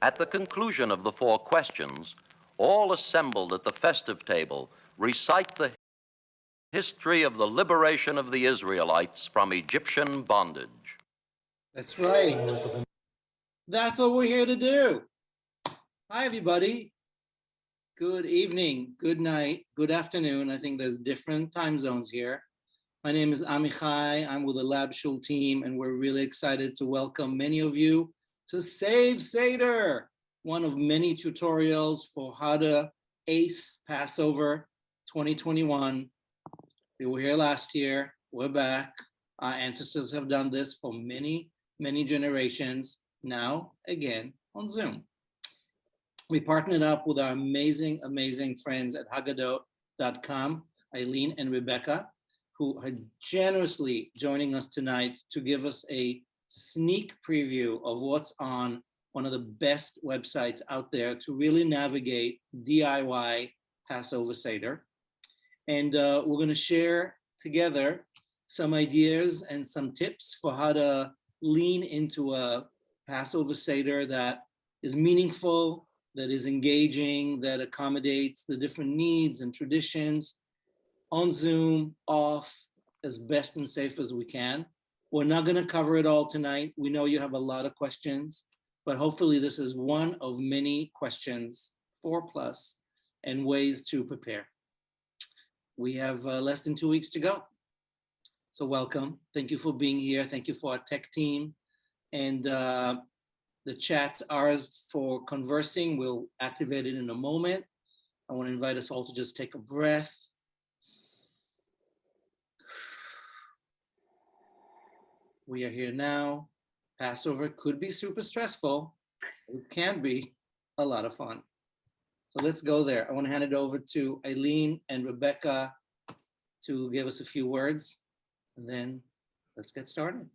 At the conclusion of the 4 questions, all assembled at the festive table recite the history of the liberation of the Israelites from Egyptian bondage. That's right. That's what we're here to do. Hi, everybody. Good evening, good night, good afternoon. I think there's different time zones here. My name is Amichai. I'm with the Lab Shul team, and we're really excited to welcome many of you to Save Seder, one of many tutorials for how to ace Passover 2021. We were here last year. We're back. Our ancestors have done this for many, many generations. Now, again, on Zoom. We partnered up with our amazing, amazing friends at Haggadot.com, Eileen and Rebecca, who are generously joining us tonight to give us a sneak preview of what's on one of the best websites out there to really navigate DIY Passover Seder. And we're going to share together some ideas and some tips for how to lean into a Passover Seder that is meaningful, that is engaging, that accommodates the different needs and traditions on Zoom, off, as best and safe as we can. We're not going to cover it all tonight. We know you have a lot of questions, but hopefully this is one of many questions, 4+, and ways to prepare. We have less than 2 weeks to go. So welcome. Thank you for being here. Thank you for our tech team. And the chat's ours for conversing. We'll activate it in a moment. I want to invite us all to just take a breath. We are here now. Passover could be super stressful. It can be a lot of fun. So let's go there. I want to hand it over to Eileen and Rebecca to give us a few words, and then let's get started.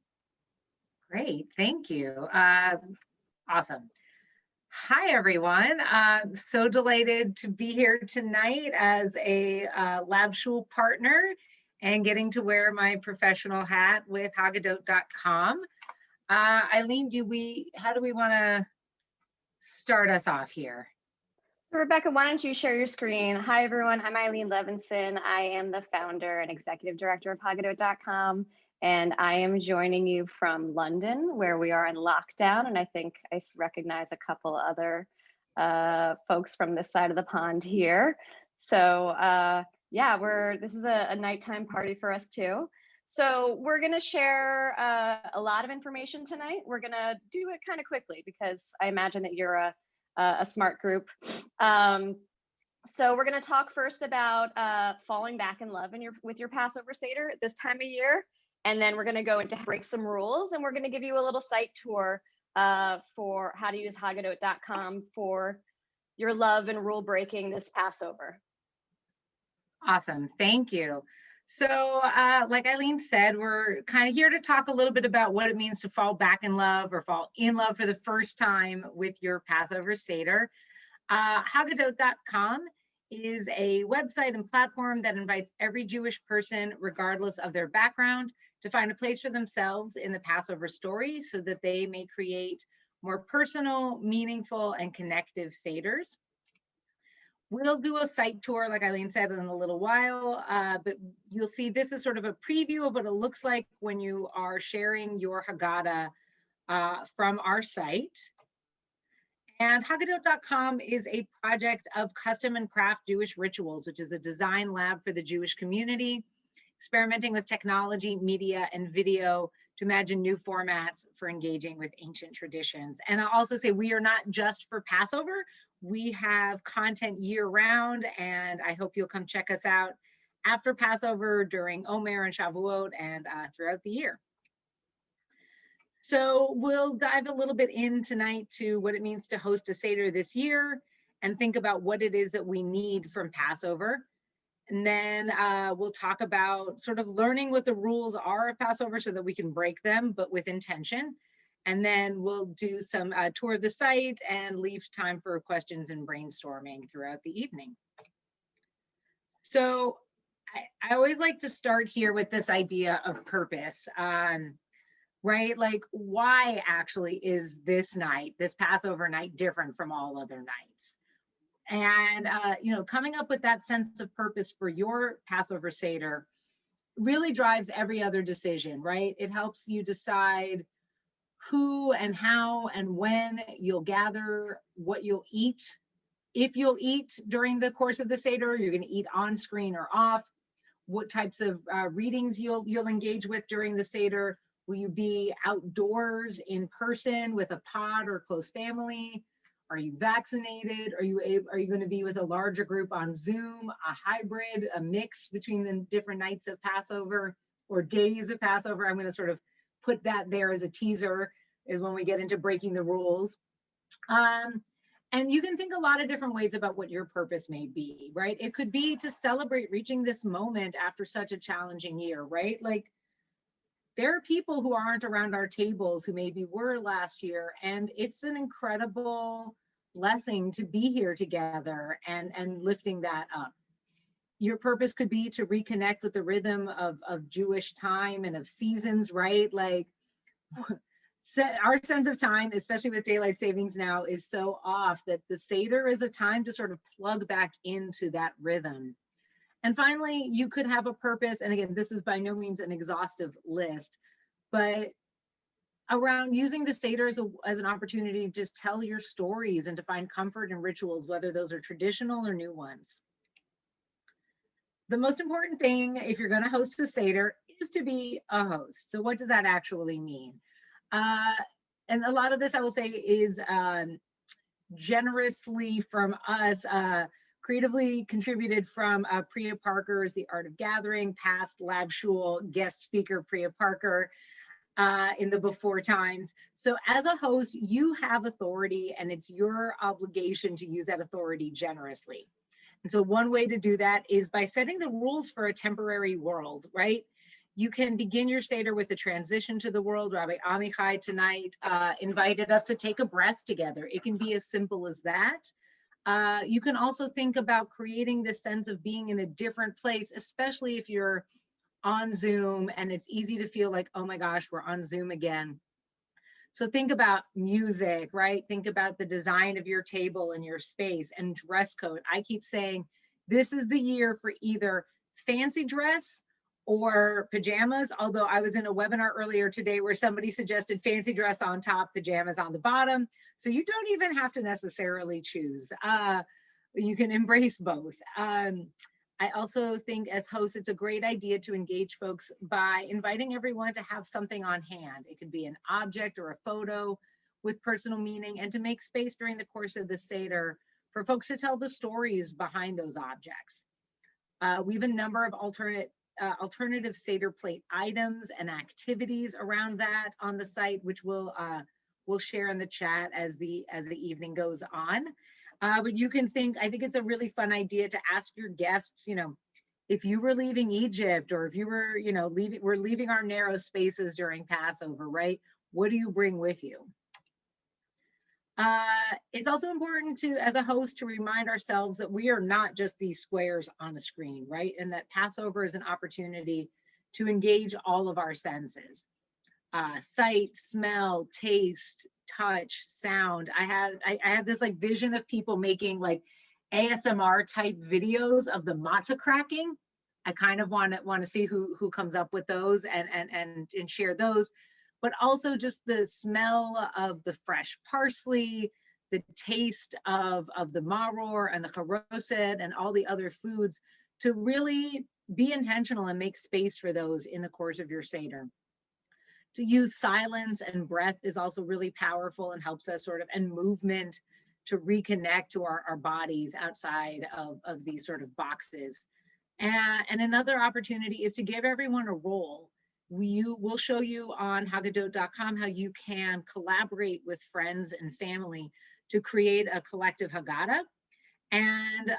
Great, thank you. Awesome. Hi, everyone. So delighted to be here tonight as a Lab Shul partner and getting to wear my professional hat with Haggadot.com. Eileen, how do we want to start us off here? So Rebecca, why don't you share your screen? Hi, everyone. I'm Eileen Levinson. I am the founder and executive director of Haggadot.com. And I am joining you from London, where we are in lockdown. And I think I recognize a couple other folks from this side of the pond here. So yeah, this is a nighttime party for us too. So we're gonna share a lot of information tonight. We're gonna do it kind of quickly because I imagine that you're a smart group. So we're gonna talk first about falling back in love with your Passover Seder at this time of year. And then we're going to go into break some rules, and we're going to give you a little site tour for how to use Haggadot.com for your love and rule breaking this Passover. Awesome, thank you. So like Eileen said, we're kind of here to talk a little bit about what it means to fall back in love or fall in love for the first time with your Passover Seder. Haggadot.com is a website and platform that invites every Jewish person, regardless of their background, to find a place for themselves in the Passover story so that they may create more personal, meaningful, and connective Seders. We'll do a site tour, like Eileen said, in a little while, but you'll see this is sort of a preview of what it looks like when you are sharing your Haggadah from our site. And Haggadot.com is a project of custom and craft Jewish rituals, which is a design lab for the Jewish community, experimenting with technology, media, and video to imagine new formats for engaging with ancient traditions. And I'll also say we are not just for Passover. We have content year round, and I hope you'll come check us out after Passover, during Omer and Shavuot, and throughout the year. So we'll dive a little bit in tonight to what it means to host a Seder this year and think about what it is that we need from Passover. And then we'll talk about sort of learning what the rules are of Passover so that we can break them, but with intention. And then we'll do some tour of the site and leave time for questions and brainstorming throughout the evening. So I always like to start here with this idea of purpose. right? Like, why actually is this night, this Passover night, different from all other nights? And, coming up with that sense of purpose for your Passover Seder really drives every other decision, right? It helps you decide who and how and when you'll gather, what you'll eat, if you'll eat during the course of the Seder, you're going to eat on screen or off, what types of readings you'll engage with during the Seder. Will you be outdoors in person with a pod or close family? Are you vaccinated? Are you going to be with a larger group on Zoom, a hybrid, a mix between the different nights of Passover or days of Passover? I'm going to sort of put that there as a teaser, is when we get into breaking the rules. And you can think a lot of different ways about what your purpose may be, right? It could be to celebrate reaching this moment after such a challenging year, right? Like, there are people who aren't around our tables who maybe were last year, and it's an incredible blessing to be here together and lifting that up. Your purpose could be to reconnect with the rhythm of Jewish time and of seasons, right? Like, our sense of time, especially with daylight savings now, is so off that the Seder is a time to sort of plug back into that rhythm. And finally, you could have a purpose, and again, this is by no means an exhaustive list, but around using the Seder as an opportunity to just tell your stories and to find comfort in rituals, whether those are traditional or new ones. The most important thing, if you're going to host a Seder, is to be a host. So what does that actually mean? And a lot of this, I will say, is generously from us, creatively contributed from Priya Parker's The Art of Gathering, past Lab Shul guest speaker Priya Parker in the before times. So as a host, you have authority, and it's your obligation to use that authority generously. And so one way to do that is by setting the rules for a temporary world, right? You can begin your Seder with a transition to the world. Rabbi Amichai tonight invited us to take a breath together. It can be as simple as that. You can also think about creating this sense of being in a different place, especially if you're on Zoom and it's easy to feel like, oh my gosh, we're on Zoom again. So think about music, right? Think about the design of your table and your space and dress code. I keep saying this is the year for either fancy dress or pajamas, although I was in a webinar earlier today where somebody suggested fancy dress on top, pajamas on the bottom. So you don't even have to necessarily choose. You can embrace both. I also think as hosts, it's a great idea to engage folks by inviting everyone to have something on hand. It could be an object or a photo with personal meaning, and to make space during the course of the Seder for folks to tell the stories behind those objects. We have a number of alternative Seder plate items and activities around that on the site, which we'll share in the chat as the evening goes on. But you can think, I think it's a really fun idea to ask your guests, if you were leaving Egypt, or if you were, we're leaving our narrow spaces during Passover, right? What do you bring with you? It's also important to, as a host, to remind ourselves that we are not just these squares on a screen, right? And that Passover is an opportunity to engage all of our senses. Sight, smell, taste, touch, sound. I have this like vision of people making like ASMR type videos of the matzah cracking. I kind of want to see who comes up with those and share those, but also just the smell of the fresh parsley, the taste of the maror and the charoset and all the other foods, to really be intentional and make space for those in the course of your Seder. To use silence and breath is also really powerful and helps us and movement to reconnect to our bodies outside of these sort of boxes. And another opportunity is to give everyone a role. We'll show you on Haggadot.com how you can collaborate with friends and family to create a collective Haggadah. And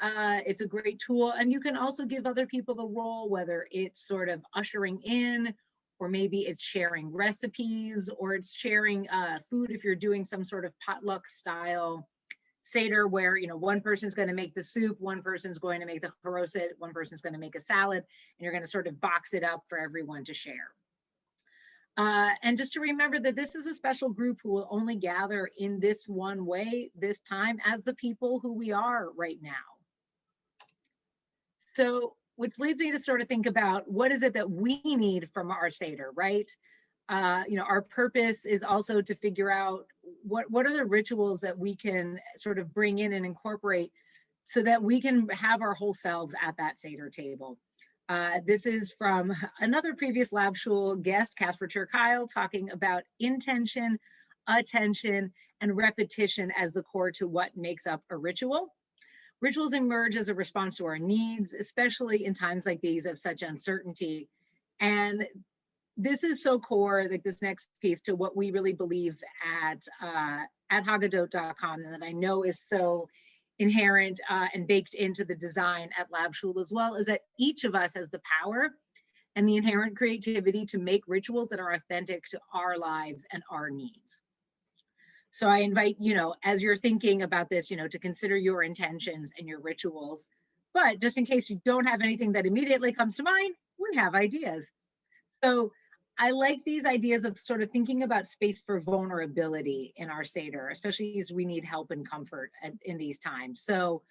it's a great tool. And you can also give other people the role, whether it's sort of ushering in, or maybe it's sharing recipes, or it's sharing food if you're doing some sort of potluck style Seder where, one person's going to make the soup, one person's going to make the charoset, one person's going to make a salad, and you're going to sort of box it up for everyone to share. And just to remember that this is a special group who will only gather in this one way this time as the people who we are right now. So, which leads me to sort of think about what is it that we need from our Seder, right? Our purpose is also to figure out what are the rituals that we can sort of bring in and incorporate so that we can have our whole selves at that Seder table. This is from another previous Lab Shul guest, Casper Ter-Kyle, talking about intention, attention, and repetition as the core to what makes up a ritual. Rituals emerge as a response to our needs, especially in times like these of such uncertainty. And this is so core, like this next piece, to what we really believe at Haggadot.com, and that I know is so inherent and baked into the design at Lab Shul as well, is that each of us has the power and the inherent creativity to make rituals that are authentic to our lives and our needs. So I invite, as you're thinking about this, to consider your intentions and your rituals. But just in case you don't have anything that immediately comes to mind, we have ideas. So I like these ideas of sort of thinking about space for vulnerability in our Seder, especially as we need help and comfort in these times. So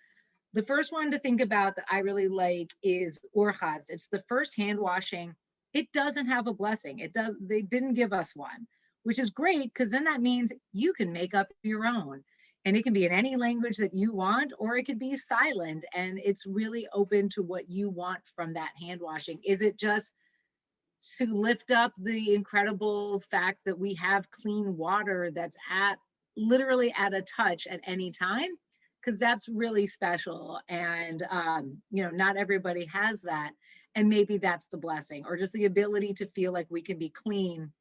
the first one to think about that I really like is Urchatz. It's the first hand washing. It doesn't have a blessing. They didn't give us one, which is great because then that means you can make up your own. And it can be in any language that you want, or it could be silent. And it's really open to what you want from that hand washing. Is it just to lift up the incredible fact that we have clean water that's literally at a touch at any time? Because that's really special. And, not everybody has that. And maybe that's the blessing, or just the ability to feel like we can be clean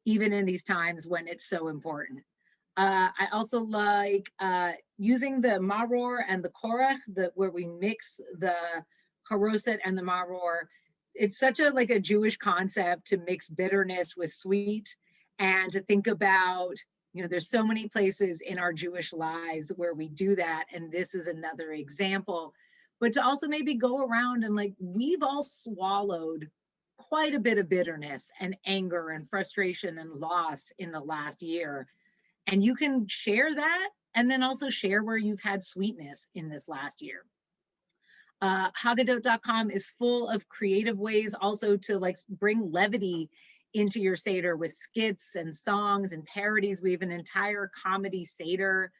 even in these times when it's so important. I also like using the maror and the korach, where we mix the charoset and the maror. It's such a Jewish concept to mix bitterness with sweet, and to think about, there's so many places in our Jewish lives where we do that. And this is another example, but to also maybe go around and we've all swallowed quite a bit of bitterness and anger and frustration and loss in the last year. And you can share that, and then also share where you've had sweetness in this last year. Haggadot.com is full of creative ways also to bring levity into your Seder with skits and songs and parodies. We have an entire comedy Seder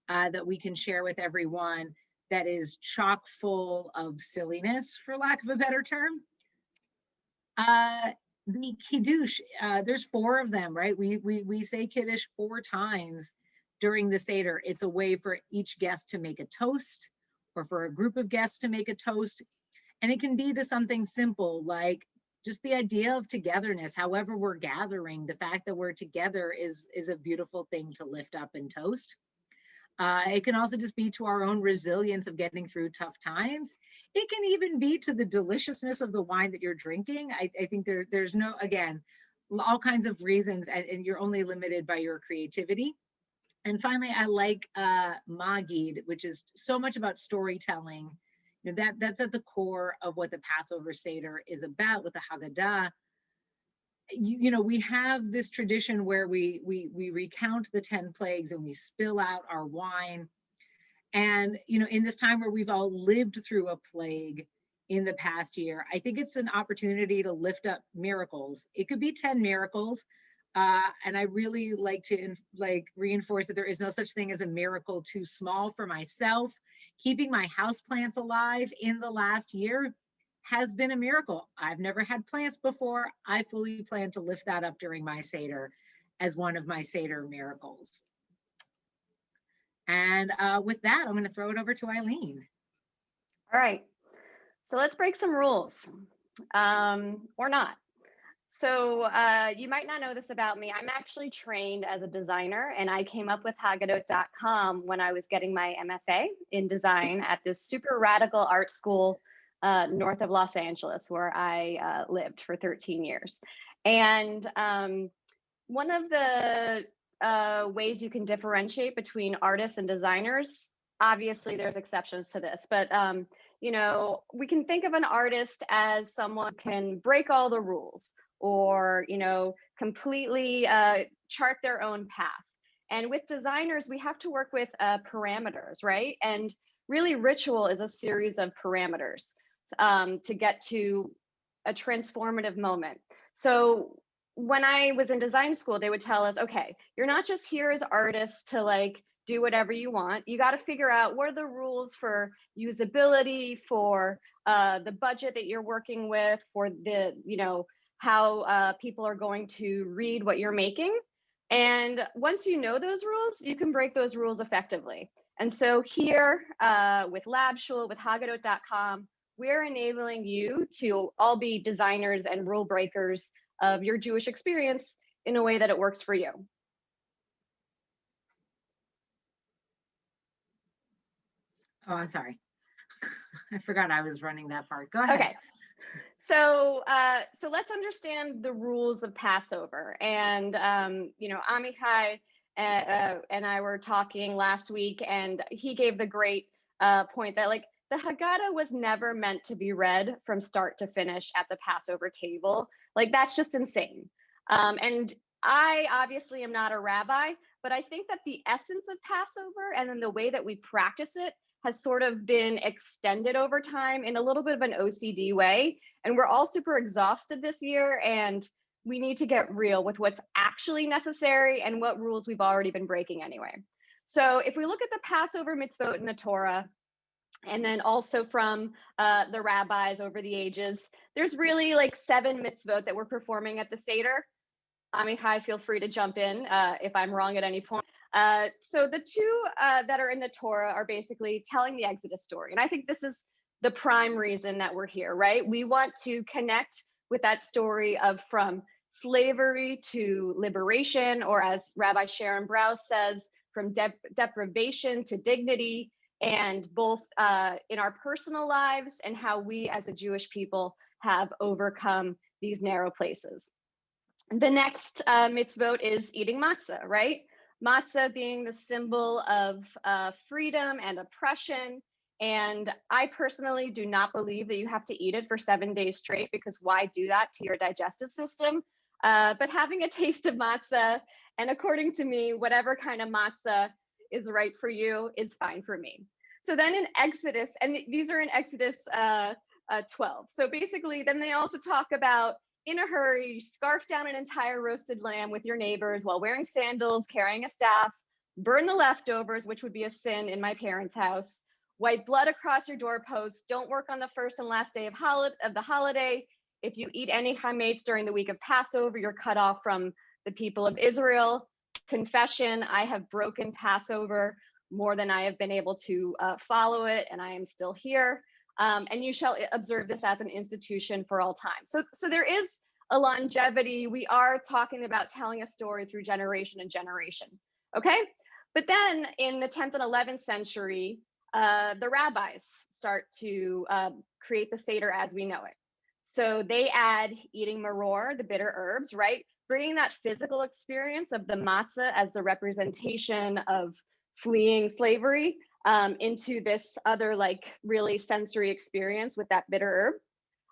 that we can share with everyone that is chock full of silliness, for lack of a better term. The Kiddush, there's 4 of them, right? We say Kiddush 4 times during the Seder. It's a way for each guest to make a toast, or for a group of guests to make a toast. And it can be to something simple, like just the idea of togetherness. However we're gathering, the fact that we're together is a beautiful thing to lift up and toast. It can also just be to our own resilience of getting through tough times. It can even be to the deliciousness of the wine that you're drinking. I think there's no, again, all kinds of reasons, and you're only limited by your creativity. And finally, I like Magid, which is so much about storytelling. That's at the core of what the Passover Seder is about with the Haggadah. We have this tradition where we recount the 10 plagues and we spill out our wine. And, in this time where we've all lived through a plague in the past year, I think it's an opportunity to lift up miracles. It could be 10 miracles. And I really like to reinforce that there is no such thing as a miracle too small for myself. Keeping my houseplants alive in the last year has been a miracle. I've never had plants before. I fully plan to lift that up during my Seder as one of my Seder miracles. And with that, I'm going to throw it over to Eileen. All right. So let's break some rules, or not. So you might not know this about me. I'm actually trained as a designer, and I came up with Haggadot.com when I was getting my MFA in design at this super radical art school north of Los Angeles, where I lived for 13 years. And one of the ways you can differentiate between artists and designers, obviously there's exceptions to this, but we can think of an artist as someone who can break all the rules, or, completely chart their own path. And with designers, we have to work with parameters, right? And really, ritual is a series of parameters to get to a transformative moment. So when I was in design school, they would tell us, okay, you're not just here as artists to like do whatever you want. You got to figure out what are the rules for usability, for the budget that you're working with, for the, how people are going to read what you're making. And once you know those rules, you can break those rules effectively. And so here with LabShul, with Haggadot.com, we're enabling you to all be designers and rule breakers of your Jewish experience in a way that it works for you. Oh, I'm sorry. I forgot I was running that part. Go ahead. Okay. So let's understand the rules of Passover. And, Amichai and I were talking last week, and he gave the great point that like the Haggadah was never meant to be read from start to finish at the Passover table. Like that's just insane. And I obviously am not a rabbi, but I think that the essence of Passover and then the way that we practice it has sort of been extended over time in a little bit of an OCD way. And we're all super exhausted this year, and we need to get real with what's actually necessary and what rules we've already been breaking anyway. So if we look at the Passover mitzvot in the Torah, and then also from the rabbis over the ages, there's really like 7 mitzvot that we're performing at the Seder. Amichai, feel free to jump in if I'm wrong at any point. So the 2 that are in the Torah are basically telling the Exodus story. And I think this is the prime reason that we're here, right? We want to connect with that story of from slavery to liberation, or as Rabbi Sharon Brous says, from deprivation to dignity, and both in our personal lives and how we as a Jewish people have overcome these narrow places. The next mitzvot is eating matzah, right? Matzah being the symbol of freedom and oppression. And I personally do not believe that you have to eat it for 7 days straight, because why do that to your digestive system? But having a taste of matzah, and according to me, whatever kind of matzah is right for you is fine for me. So then in Exodus, and these are in Exodus 12. So basically, then they also talk about in a hurry, scarf down an entire roasted lamb with your neighbors while wearing sandals, carrying a staff, burn the leftovers, which would be a sin in my parents' house, wipe blood across your doorposts, don't work on the first and last day of the holiday. If you eat any chametz during the week of Passover, you're cut off from the people of Israel. Confession, I have broken Passover more than I have been able to follow it, and I am still here. And you shall observe this as an institution for all time. So there is a longevity. We are talking about telling a story through generation and generation, okay? But then in the 10th and 11th century, the rabbis start to create the Seder as we know it. So they add eating maror, the bitter herbs, right? Bringing that physical experience of the matzah as the representation of fleeing slavery into this other like really sensory experience with that bitter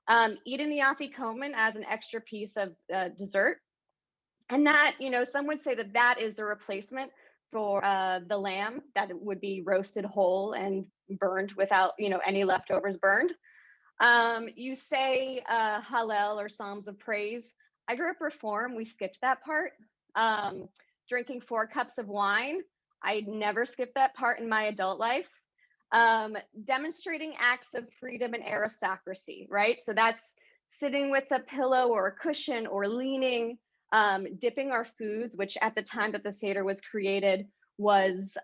herb. Eating the afikomen as an extra piece of dessert. And that, some would say that that is the replacement for the lamb that would be roasted whole and burned without, any leftovers burned. You say Hallel or Psalms of Praise. I grew up Reform, we skipped that part. Drinking 4 cups of wine. I never skipped that part in my adult life. Demonstrating acts of freedom and aristocracy, right? So that's sitting with a pillow or a cushion or leaning, dipping our foods, which at the time that the Seder was created was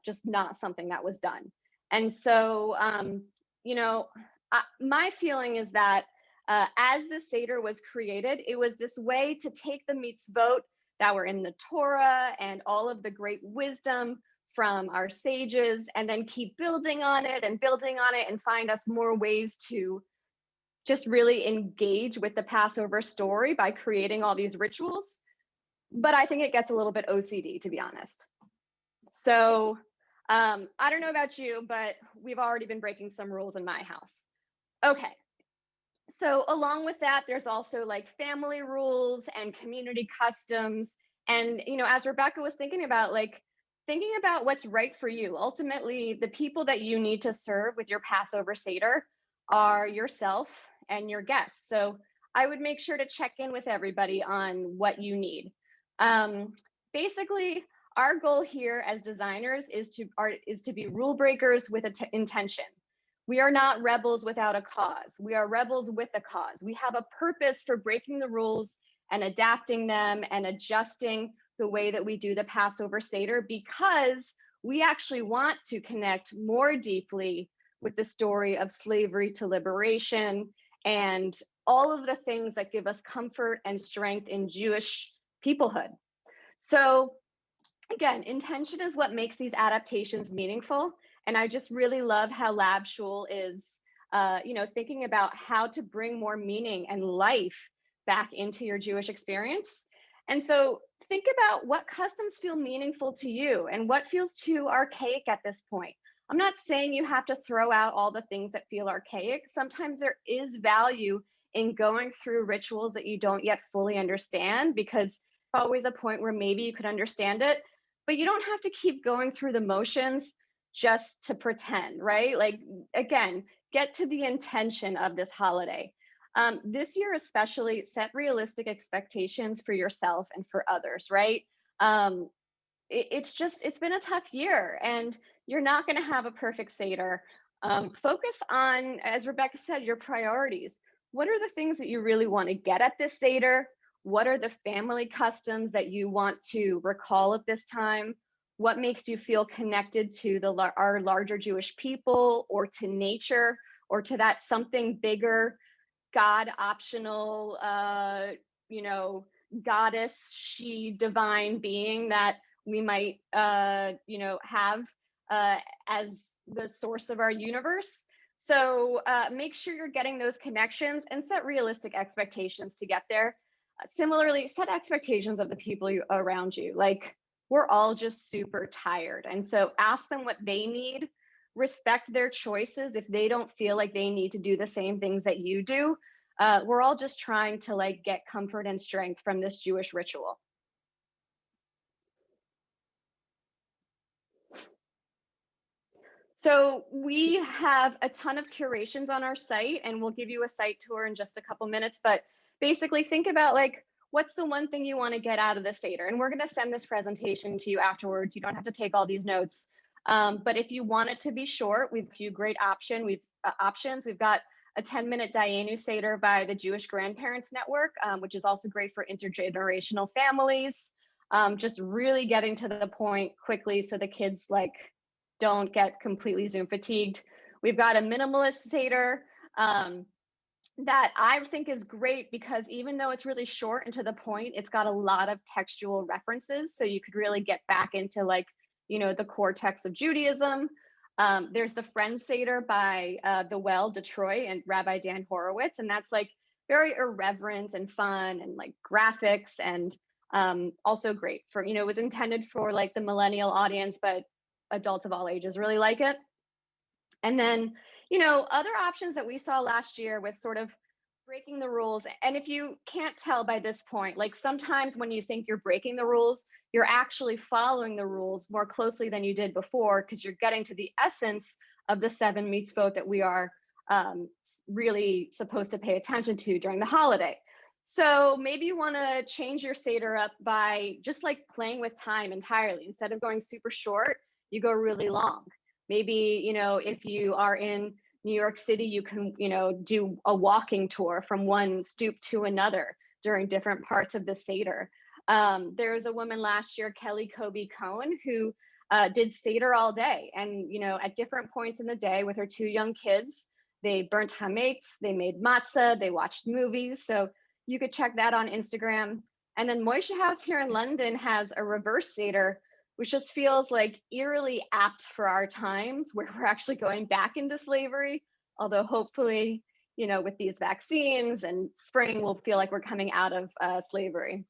just not something that was done. And so, my feeling is that as the Seder was created, it was this way to take the mitzvot that were in the Torah and all of the great wisdom from our sages, and then keep building on it and find us more ways to just really engage with the Passover story by creating all these rituals. But I think it gets a little bit OCD, to be honest. So I don't know about you, but we've already been breaking some rules in my house. Okay, So along with that, there's also like family rules and community customs. And, as Rebecca was thinking about, thinking about what's right for you. Ultimately, the people that you need to serve with your Passover Seder are yourself and your guests. So I would make sure to check in with everybody on what you need. Basically, our goal here as designers is to be rule breakers with intention. We are not rebels without a cause. We are rebels with a cause. We have a purpose for breaking the rules and adapting them and adjusting the way that we do the Passover Seder, because we actually want to connect more deeply with the story of slavery to liberation and all of the things that give us comfort and strength in Jewish peoplehood. So again, intention is what makes these adaptations meaningful. And I just really love how Lab Shul is, thinking about how to bring more meaning and life back into your Jewish experience. And so think about what customs feel meaningful to you and what feels too archaic at this point. I'm not saying you have to throw out all the things that feel archaic. Sometimes there is value in going through rituals that you don't yet fully understand, because always a point where maybe you could understand it, but you don't have to keep going through the motions just to pretend, right? Like, again, get to the intention of this holiday. This year especially, set realistic expectations for yourself and for others, right? It's been a tough year, and you're not going to have a perfect Seder. Focus on, as Rebecca said, your priorities. What are the things that you really want to get at this Seder? What are the family customs that you want to recall at this time? What makes you feel connected to our larger Jewish people, or to nature, or to that something bigger, God optional, goddess, she divine being that we might, have as the source of our universe? So make sure you're getting those connections and set realistic expectations to get there. Similarly, set expectations of the people around you. Like, we're all just super tired. And so ask them what they need, respect their choices if they don't feel like they need to do the same things that you do. We're all just trying to get comfort and strength from this Jewish ritual. So we have a ton of curations on our site, and we'll give you a site tour in just a couple minutes, but basically think about what's the one thing you want to get out of the Seder? And we're going to send this presentation to you afterwards. You don't have to take all these notes. But if you want it to be short, we've a few great options. We've got a 10-minute Dayenu Seder by the Jewish Grandparents Network, which is also great for intergenerational families. Just really getting to the point quickly so the kids don't get completely Zoom fatigued. We've got a minimalist Seder that I think is great, because even though it's really short and to the point, it's got a lot of textual references. So you could really get back into the core text of Judaism. There's the Friends Seder by The Well, Detroit, and Rabbi Dan Horowitz. And that's very irreverent and fun and graphics, and also great for, it was intended for the millennial audience, but adults of all ages really like it. And then, other options that we saw last year with sort of breaking the rules. And if you can't tell by this point, sometimes when you think you're breaking the rules, you're actually following the rules more closely than you did before, because you're getting to the essence of the 7 mitzvot that we are really supposed to pay attention to during the holiday. So maybe you want to change your Seder up by just playing with time entirely. Instead of going super short, you go really long. Maybe, if you are in New York City, you can, do a walking tour from one stoop to another during different parts of the Seder. There was a woman last year, Kelly Kobe Cohen, who did Seder all day. And, at different points in the day with her 2 young kids, they burnt hametz, they made matzah, they watched movies. So you could check that on Instagram. And then Moishe House here in London has a reverse Seder, which just feels eerily apt for our times, where we're actually going back into slavery. Although hopefully, with these vaccines and spring, we'll feel like we're coming out of slavery.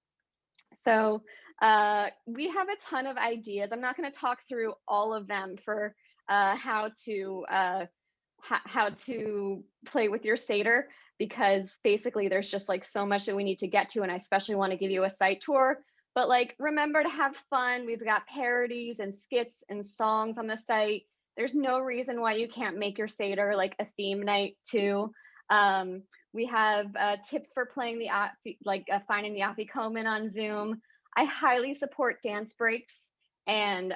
So we have a ton of ideas. I'm not going to talk through all of them for how how to play with your Seder, because basically there's just like so much that we need to get to. And I especially want to give you a site tour, but like, remember to have fun. We've got parodies and skits and songs on the site. There's no reason why you can't make your Seder like a theme night too. We have tips for playing the finding the afikomen on Zoom. I highly support dance breaks and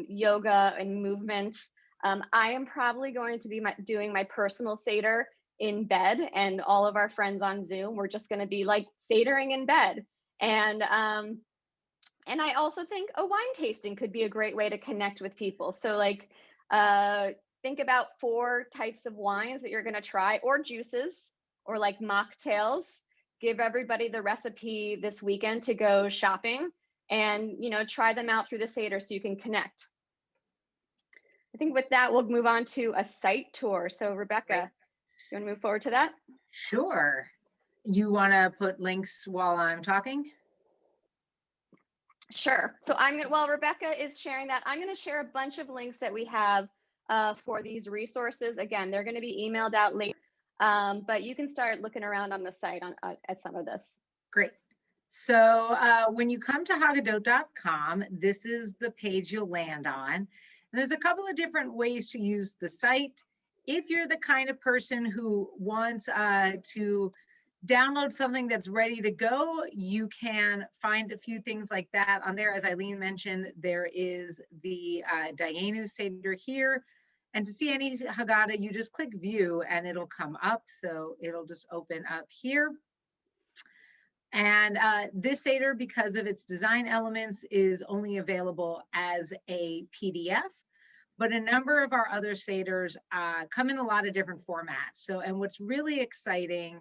yoga and movement. I am probably going to be doing my personal Seder in bed, and all of our friends on Zoom, we're just going to be like Sedering in bed. And I also think a wine tasting could be a great way to connect with people. So like, think about 4 types of wines that you're going to try, or juices, or like mocktails. Give everybody the recipe this weekend to go shopping, and try them out through the Seder so you can connect. I think with that, we'll move on to a site tour. So Rebecca, you want to move forward to that? Sure. You want to put links while I'm talking? Sure. So while Rebecca is sharing that, I'm going to share a bunch of links that we have for these resources. Again, they're going to be emailed out later, but you can start looking around on the site at some of this. Great. So when you come to Haggadot.com, this is the page you'll land on. And there's a couple of different ways to use the site. If you're the kind of person who wants to download something that's ready to go, you can find a few things like that on there. As Eileen mentioned, there is the Dayenu Seder here. And to see any Haggadah, you just click view and it'll come up. So it'll just open up here. And this Seder, because of its design elements, is only available as a PDF. But a number of our other Seders come in a lot of different formats. So, and what's really exciting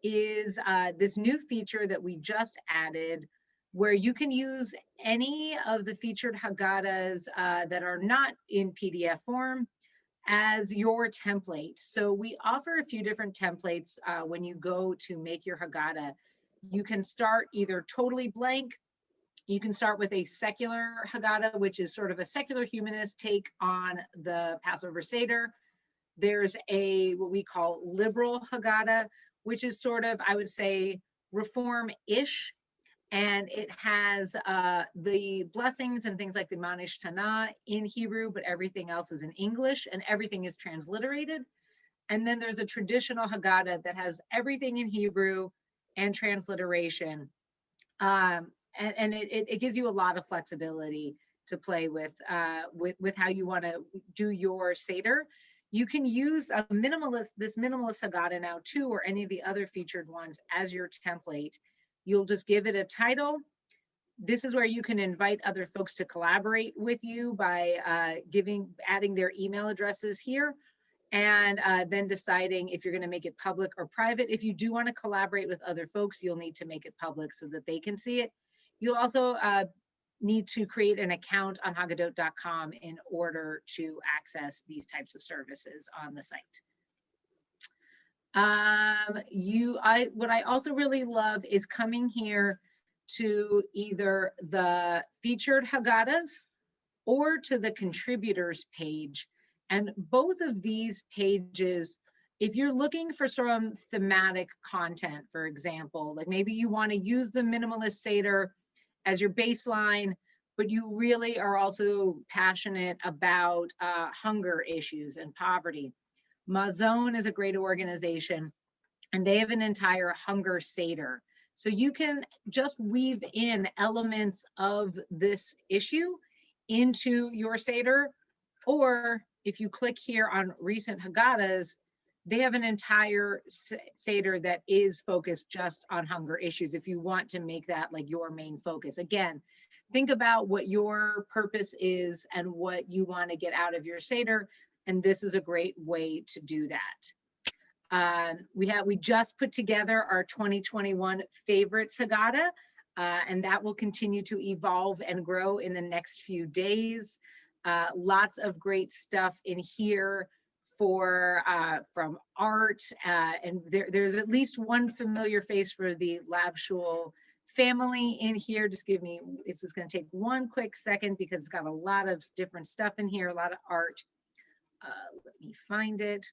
is this new feature that we just added, where you can use any of the featured Haggadahs that are not in PDF form as your template. So we offer a few different templates when you go to make your Haggadah. You can start either totally blank. You can start with a secular Haggadah, which is sort of a secular humanist take on the Passover Seder. There's what we call liberal Haggadah, which is sort of, I would say, reform-ish. And it has the blessings and things like the Manish Tanah in Hebrew, but everything else is in English, and everything is transliterated. And then there's a traditional Haggadah that has everything in Hebrew and transliteration. And it gives you a lot of flexibility to play with how you want to do your Seder. You can use this minimalist Haggadah now too, or any of the other featured ones as your template. You'll just give it a title. This is where you can invite other folks to collaborate with you by adding their email addresses here, and then deciding if you're going to make it public or private. If you do want to collaborate with other folks, you'll need to make it public so that they can see it. You'll also need to create an account on Haggadot.com in order to access these types of services on the site. What I also really love is coming here to either the featured Haggadahs or to the contributors page. And both of these pages, if you're looking for some thematic content, for example, like maybe you want to use the minimalist Seder as your baseline, but you really are also passionate about hunger issues and poverty. Mazon is a great organization, and they have an entire hunger Seder. So you can just weave in elements of this issue into your Seder, or if you click here on recent Haggadahs, they have an entire Seder that is focused just on hunger issues, if you want to make that like your main focus. Again, think about what your purpose is and what you want to get out of your Seder, and this is a great way to do that. We just put together our 2021 favorites Haggadah, and that will continue to evolve and grow in the next few days. Lots of great stuff in here from art, and there's at least one familiar face for the Shul family in here. It's just going to take one quick second because it's got a lot of different stuff in here, a lot of art. Let me find it.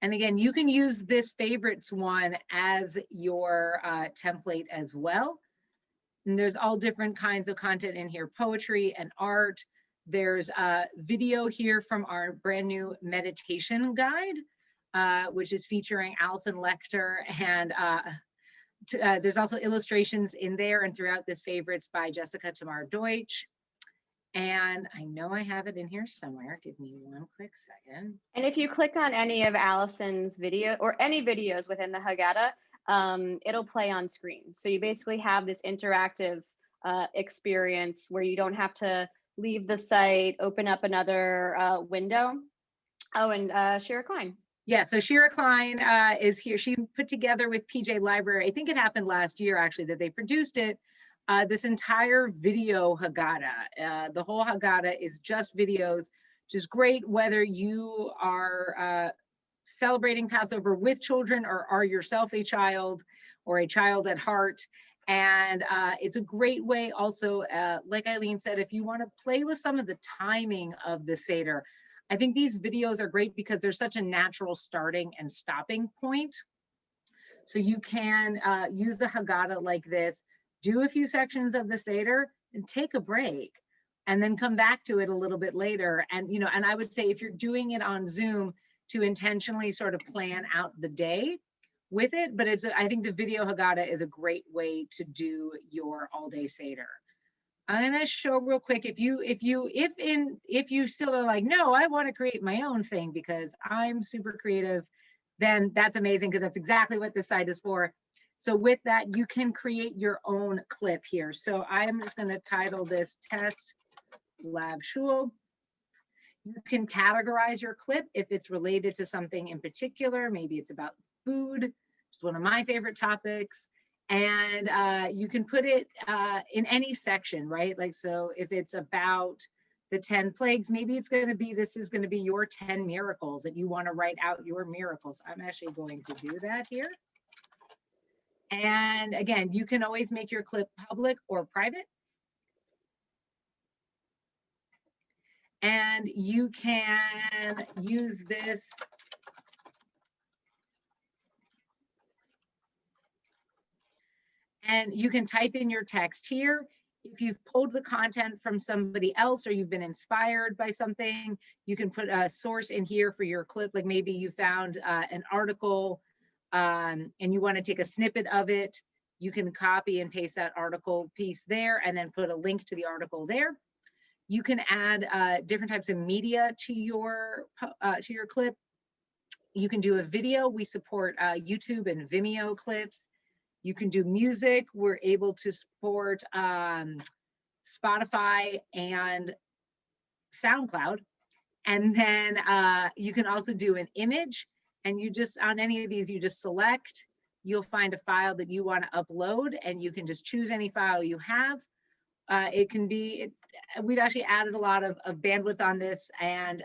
And again, you can use this favorites one as your template as well. And there's all different kinds of content in here, poetry and art. There's a video here from our brand new meditation guide, which is featuring Alison Lecter. And there's also illustrations in there and throughout this favorites by Jessica Tamar Deutsch. And I know I have it in here somewhere. Give me one quick second. And if you click on any of Allison's video or any videos within the Haggadah, it'll play on screen. So you basically have this interactive experience where you don't have to leave the site, open up another window. Oh, and Shira Klein. Yeah, so Shira Klein is here. She put together with PJ Library, I think it happened last year actually, that they produced it, this entire video Haggadah. The whole Haggadah is just videos, which is great whether you are celebrating Passover with children or are yourself a child or a child at heart. And it's a great way also, like Eileen said, if you want to play with some of the timing of the Seder. I think these videos are great because they're such a natural starting and stopping point. So you can use the Haggadah like this, do a few sections of the Seder and take a break and then come back to it a little bit later. And, you know, and I would say if you're doing it on Zoom to intentionally sort of plan out the day with it, but I think the video Haggadah is a great way to do your all day Seder. I'm going to show real quick if you still are like, no, I want to create my own thing because I'm super creative, then that's amazing because that's exactly what this site is for. So with that, you can create your own clip here. So I'm just going to title this Test Lab Shul. You can categorize your clip if it's related to something in particular. Maybe it's about food, which is one of my favorite topics. And you can put it in any section, right? Like, so if it's about the 10 plagues, maybe it's going to be, this is going to be your 10 miracles that you want to write out your miracles. I'm actually going to do that here. And again, you can always make your clip public or private. And you can use this and you can type in your text here. If you've pulled the content from somebody else or you've been inspired by something, you can put a source in here for your clip. Like maybe you found an article and you want to take a snippet of it. You can copy and paste that article piece there and then put a link to the article there. You can add different types of media to your clip. You can do a video. We support YouTube and Vimeo clips. You can do music. We're able to support Spotify and SoundCloud. And then you can also do an image. And you just, on any of these, you just select, you'll find a file that you want to upload and you can just choose any file you have. It can be, we've actually added a lot of bandwidth on this and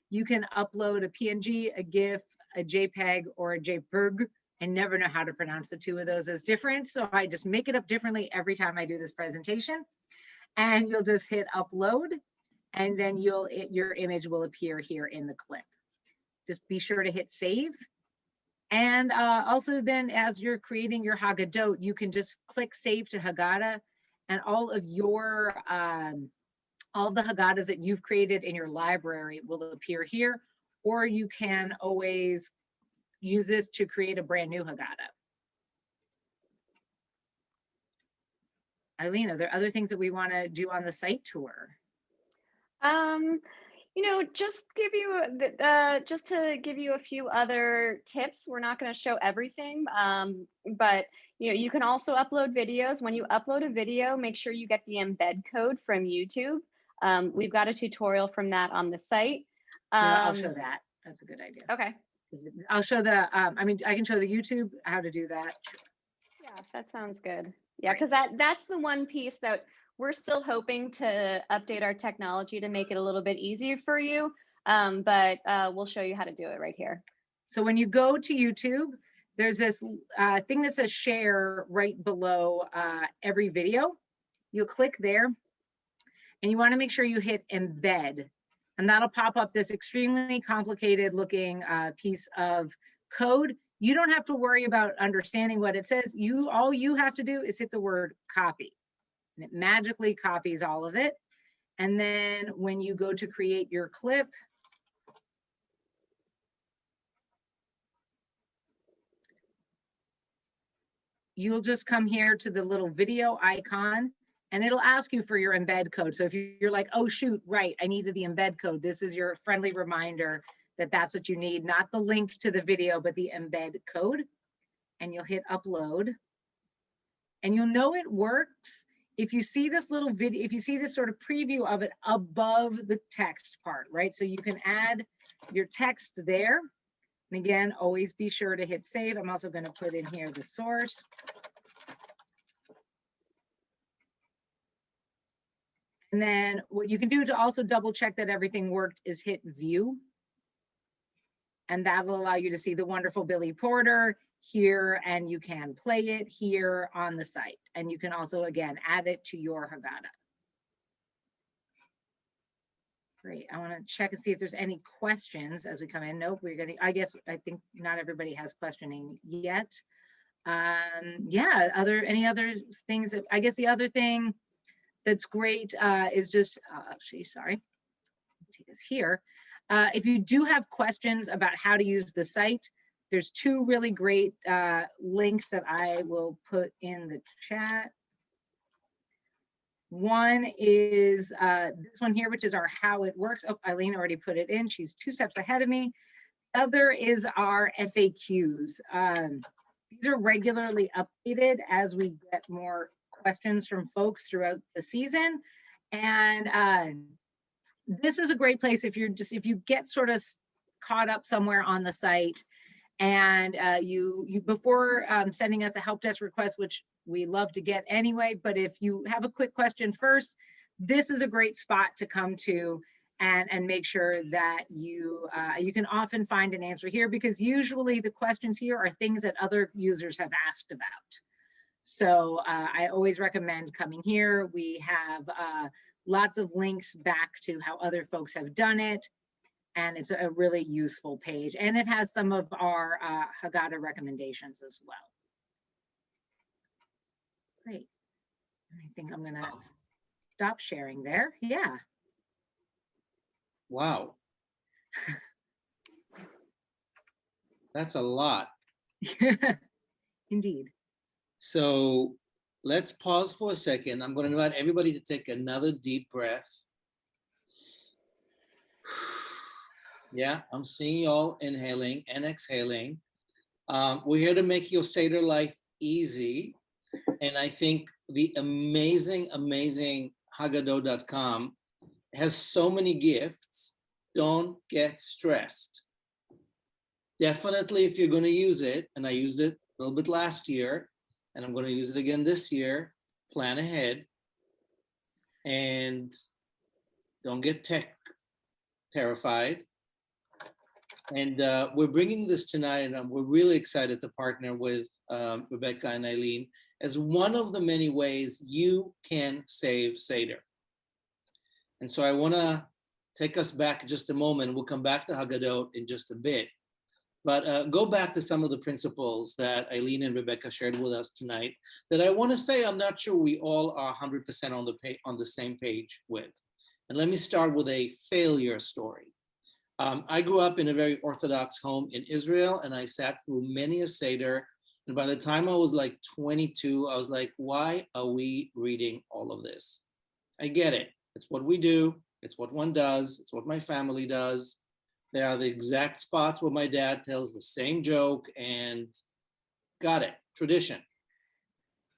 you can upload a PNG, a GIF, a JPEG, or a JPEG. I never know how to pronounce the two of those as different. So I just make it up differently every time I do this presentation. And you'll just hit upload and then your image will appear here in the clip. Just be sure to hit save. And also then as you're creating your Haggadot, you can just click save to Haggadah and all of your, all the Haggadahs that you've created in your library will appear here, or you can always use this to create a brand new Haggadah. Eileen, are there other things that we want to do on the site tour? You know, just to give you a few other tips. We're not going to show everything, but you know, you can also upload videos. When you upload a video, make sure you get the embed code from YouTube. We've got a tutorial from that on the site. I'll show that. That's a good idea. Okay. I'll show the, I mean, I can show the YouTube how to do that. Yeah, that sounds good. Yeah, because that's the one piece that we're still hoping to update our technology to make it a little bit easier for you, but we'll show you how to do it right here. So when you go to YouTube, there's this thing that says share right below every video. You'll click there and you want to make sure you hit embed. and that'll pop up this extremely complicated looking piece of code. You don't have to worry about understanding what it says. All you have to do is hit the word copy, and it magically copies all of it. And then when you go to create your clip, you'll just come here to the little video icon, and it'll ask you for your embed code. So if you're like, oh shoot, right, I needed the embed code, this is your friendly reminder that that's what you need, not the link to the video, but the embed code. And you'll hit upload. And you'll know it works if you see this little video, if you see this sort of preview of it above the text part, right? So you can add your text there. And again, always be sure to hit save. I'm also going to put in here the source. And then what you can do to also double check that everything worked is hit view. And that'll allow you to see the wonderful Billy Porter here, and you can play it here on the site. And you can also, again, add it to your Haggadah. Great. I want to check and see if there's any questions as we come in. Nope, we're getting, I think not everybody has questioning yet. Yeah, any other things that, I guess the other thing that's great is just, actually, sorry, take this here. If you do have questions about how to use the site, there's two really great links that I will put in the chat. One is this one here, which is our how it works. Oh, Eileen already put it in. She's 2 steps ahead of me. Other is our FAQs. These are regularly updated as we get more questions from folks throughout the season. And this is a great place if you get sort of caught up somewhere on the site, and you before sending us a help desk request, which we love to get anyway, but if you have a quick question first, this is a great spot to come to and make sure that you can often find an answer here, because usually the questions here are things that other users have asked about. So I always recommend coming here. We have lots of links back to how other folks have done it. And it's a really useful page. And it has some of our Haggadah recommendations as well. Great. I think I'm gonna stop sharing there. Yeah. Wow. That's a lot. Indeed. So let's pause for a second. I'm going to invite everybody to take another deep breath. Yeah, I'm seeing y'all inhaling and exhaling. We're here to make your Seder life easy. And I think the amazing Haggadot.com has so many gifts. Don't get stressed. Definitely, if you're going to use it, and I used it a little bit last year, and I'm going to use it again this year, plan ahead. And don't get terrified. And we're bringing this tonight, and we're really excited to partner with Rebecca and Eileen as one of the many ways you can save Seder. And so I want to take us back just a moment. We'll come back to Haggadot in just a bit. But go back to some of the principles that Eileen and Rebecca shared with us tonight that I want to say I'm not sure we all are 100% on the same page with. And let me start with a failure story. I grew up in a very Orthodox home in Israel, and I sat through many a Seder. And by the time I was like 22, I was like, why are we reading all of this? I get it. It's what we do. It's what one does. It's what my family does. There are the exact spots where my dad tells the same joke, and got it, tradition.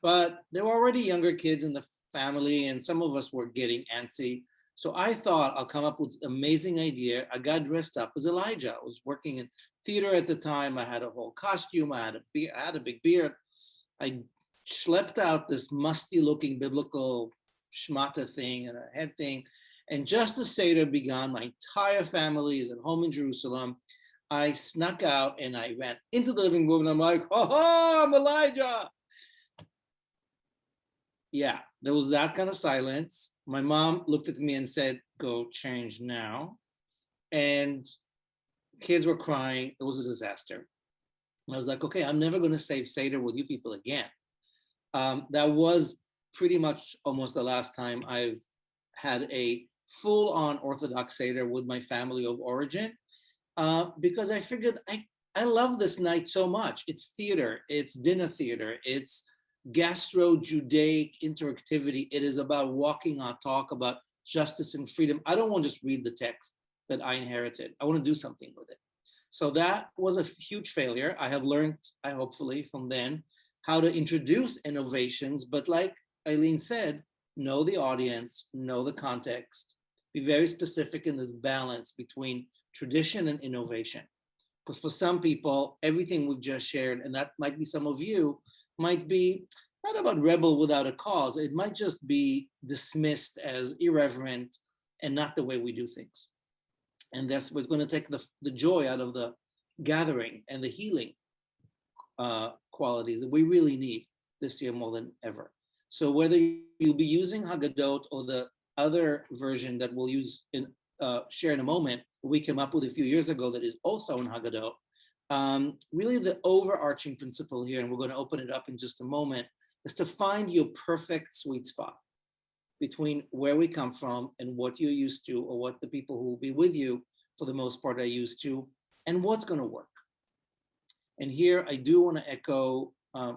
But there were already younger kids in the family, and some of us were getting antsy. So I thought I'll come up with an amazing idea. I got dressed up as Elijah. I was working in theater at the time. I had a whole costume. I had a big beard. I schlepped out this musty looking biblical shmata thing and a head thing. And just as Seder began, my entire family is at home in Jerusalem. I snuck out and I ran into the living room and I'm like, oh, I'm Elijah. Yeah, there was that kind of silence. My mom looked at me and said, go change now. and kids were crying. It was a disaster. And I was like, okay, I'm never going to save Seder with you people again. That was pretty much almost the last time I've had a full-on Orthodox Seder with my family of origin, because I figured I love this night so much. It's theater, it's dinner theater, it's gastro-Judaic interactivity. It is about walking our talk about justice and freedom. I don't want to just read the text that I inherited. I want to do something with it. So that was a huge failure. I have learned, I hopefully from then, how to introduce innovations, but like Eileen said, know the audience, know the context, be very specific in this balance between tradition and innovation. Because for some people, everything we've just shared, and that might be some of you, might be not about rebel without a cause. It might just be dismissed as irreverent and not the way we do things. And that's what's going to take the joy out of the gathering and the healing qualities that we really need this year more than ever. So whether you'll be using Haggadot or the other version that we'll use in share in a moment, we came up with a few years ago that is also in Haggadot, really the overarching principle here, and we're going to open it up in just a moment, is to find your perfect sweet spot between where we come from and what you're used to, or what the people who will be with you for the most part are used to, and what's going to work. And here I do want to echo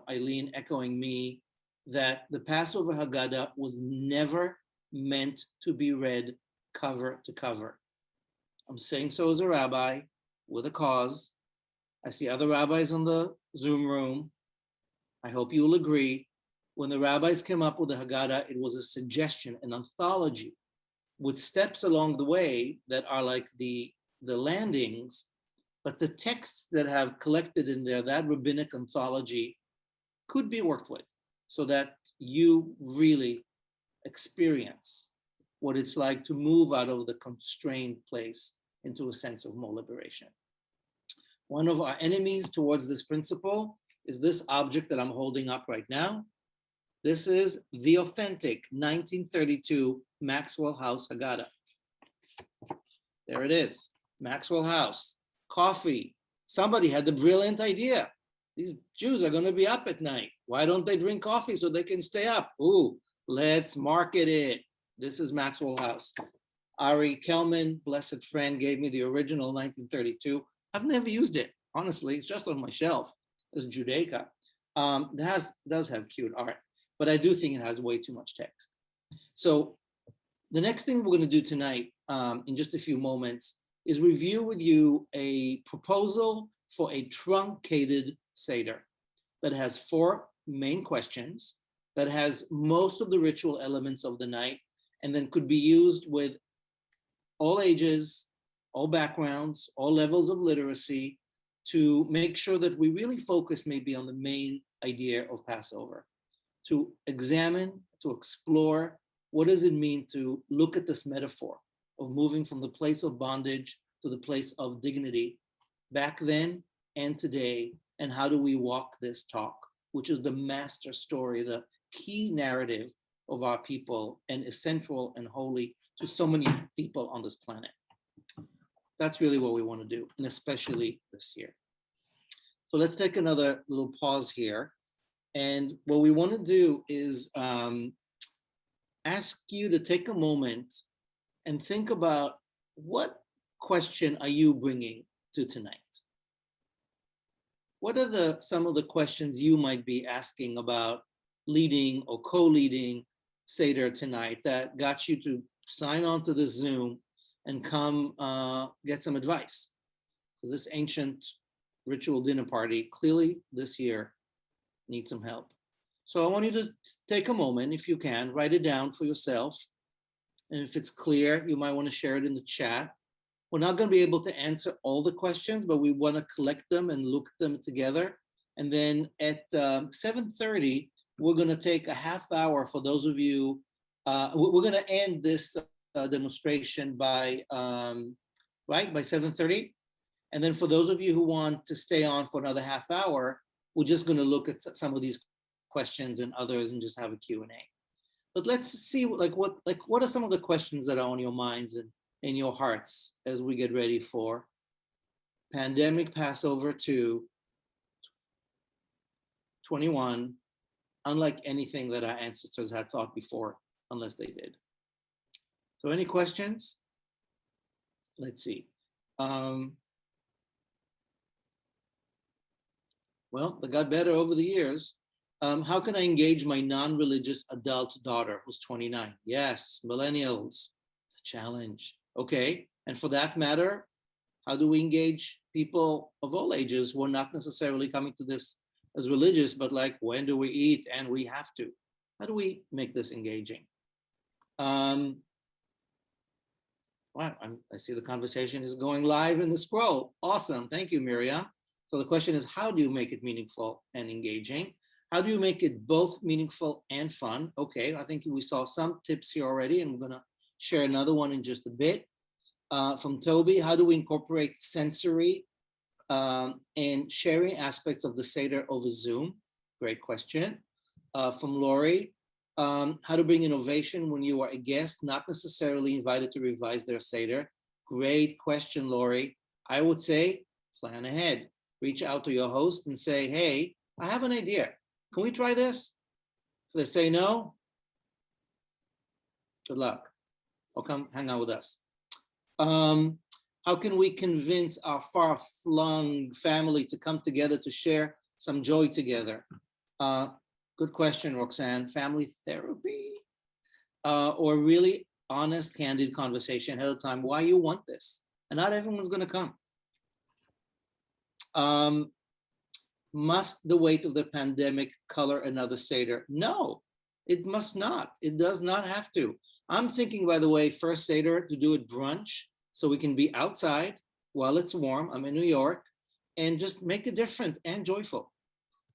Eileen echoing me that the Passover Haggadah was never meant to be read cover to cover. I'm saying so as a rabbi with a cause. I see other rabbis on the Zoom room. I hope you will agree. When the rabbis came up with the Haggadah, it was a suggestion, an anthology with steps along the way that are like the landings, but the texts that have collected in there, that rabbinic anthology, could be worked with so that you really experience what it's like to move out of the constrained place into a sense of more liberation. One of our enemies towards this principle is this object that I'm holding up right now. This is the authentic 1932 Maxwell House Haggadah. There it is, Maxwell House. Coffee. Somebody had the brilliant idea. These Jews are going to be up at night. Why don't they drink coffee so they can stay up? Ooh, let's market it. This is Maxwell House. Ari Kelman, blessed friend, gave me the original 1932. I've never used it, honestly. It's just on my shelf. It's Judaica. It does have cute art, but I do think it has way too much text. So the next thing we're going to do tonight, in just a few moments, is review with you a proposal for a truncated Seder that has 4 main questions, that has most of the ritual elements of the night, and then could be used with all ages, all backgrounds, all levels of literacy, to make sure that we really focus maybe on the main idea of Passover, to examine, to explore, what does it mean to look at this metaphor of moving from the place of bondage to the place of dignity back then and today, and how do we walk this talk, which is the master story, the key narrative of our people, and is central and holy to so many people on this planet. That's really what we want to do, and especially this year. So let's take another little pause here. And what we want to do is ask you to take a moment and think about, what question are you bringing to tonight? What are some of the questions you might be asking about leading or co-leading Seder tonight that got you to sign on to this Zoom and come get some advice? This ancient ritual dinner party clearly this year needs some help. So I want you to take a moment, if you can, write it down for yourself. And if it's clear, you might want to share it in the chat. We're not going to be able to answer all the questions, but we want to collect them and look at them together. And then at 7:30, we're going to take a half hour for those of you. We're going to end this demonstration by 7:30. And then for those of you who want to stay on for another half hour, we're just going to look at some of these questions and others and just have a Q&A. But let's see, what are some of the questions that are on your minds, and in your hearts as we get ready for pandemic Passover 2021, unlike anything that our ancestors had thought before, unless they did. So any questions? Let's see. Well, they got better over the years. How can I engage my non-religious adult daughter who's 29? Yes, millennials, challenge. Okay, and for that matter, how do we engage people of all ages who are not necessarily coming to this as religious, but like, when do we eat? And we have to. How do we make this engaging? Wow, I see the conversation is going live in the scroll. Awesome, thank you, Miriam. So the question is, how do you make it meaningful and engaging? How do you make it both meaningful and fun? Okay, I think we saw some tips here already, and we're gonna share another one in just a bit. From Toby, how do we incorporate sensory and sharing aspects of the Seder over Zoom? Great question. From Lori, how to bring innovation when you are a guest, not necessarily invited to revise their Seder. Great question, Lori. I would say, plan ahead. Reach out to your host and say, hey, I have an idea. Can we try this? If they say no, good luck. Or come hang out with us. How can we convince our far-flung family to come together to share some joy together? Good question, Roxanne. Family therapy? Or really honest, candid conversation ahead of time. Why you want this? And not everyone's going to come. Must the weight of the pandemic color another Seder? No, it must not. It does not have to. I'm thinking, by the way, first Seder to do it brunch so we can be outside while it's warm. I'm in New York, and just make it different and joyful.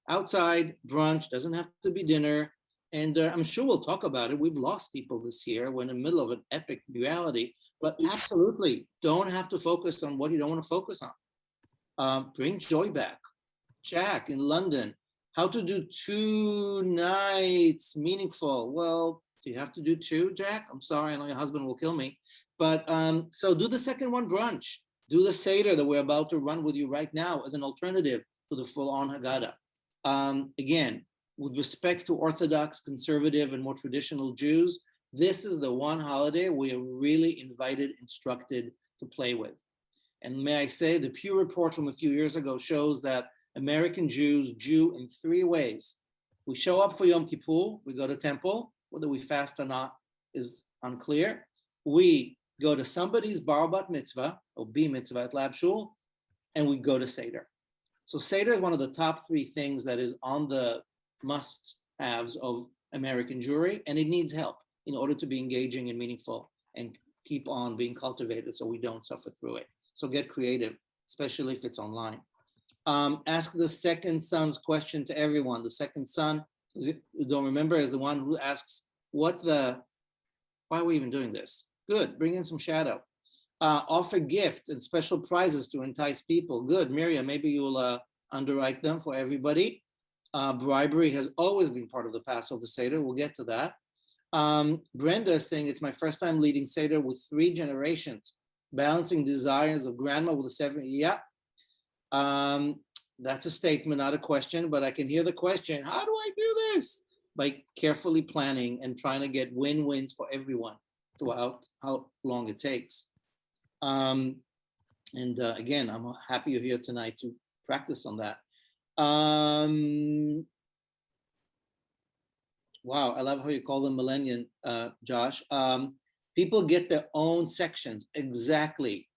Outside, brunch, doesn't have to be dinner. And I'm sure we'll talk about it. We've lost people this year. We're in the middle of an epic reality, but absolutely don't have to focus on what you don't want to focus on. Bring joy back. Jack in London, how to do 2 nights meaningful? Well, do you have to do 2, Jack? I'm sorry, I know your husband will kill me. But so do the second one brunch. Do the Seder that we're about to run with you right now as an alternative to the full-on Haggadah. Again, with respect to Orthodox, conservative, and more traditional Jews, this is the one holiday we are really invited, instructed to play with. And may I say, the Pew report from a few years ago shows that American Jews Jew in 3 ways. We show up for Yom Kippur, we go to temple, whether we fast or not is unclear. We go to somebody's bar bat mitzvah, or B mitzvah at Lab Shul, and we go to Seder. So Seder is one of the top 3 things that is on the must-haves of American Jewry, and it needs help in order to be engaging and meaningful and keep on being cultivated so we don't suffer through it. So get creative, especially if it's online. Ask the second son's question to everyone. The second son, who don't remember, is the one who asks, why are we even doing this? Good, bring in some shadow. Offer gifts and special prizes to entice people. Good, Miriam, maybe you will underwrite them for everybody. Bribery has always been part of the Passover Seder. We'll get to that. Brenda is saying, it's my first time leading Seder with 3 generations, balancing desires of grandma with a 7. Yeah. That's a statement, not a question, but I can hear the question, how do I do this? By carefully planning and trying to get win-wins for everyone throughout how long it takes. Again, I'm happy you're here tonight to practice on that. Wow, I love how you call them millennial, Josh. People get their own sections, exactly.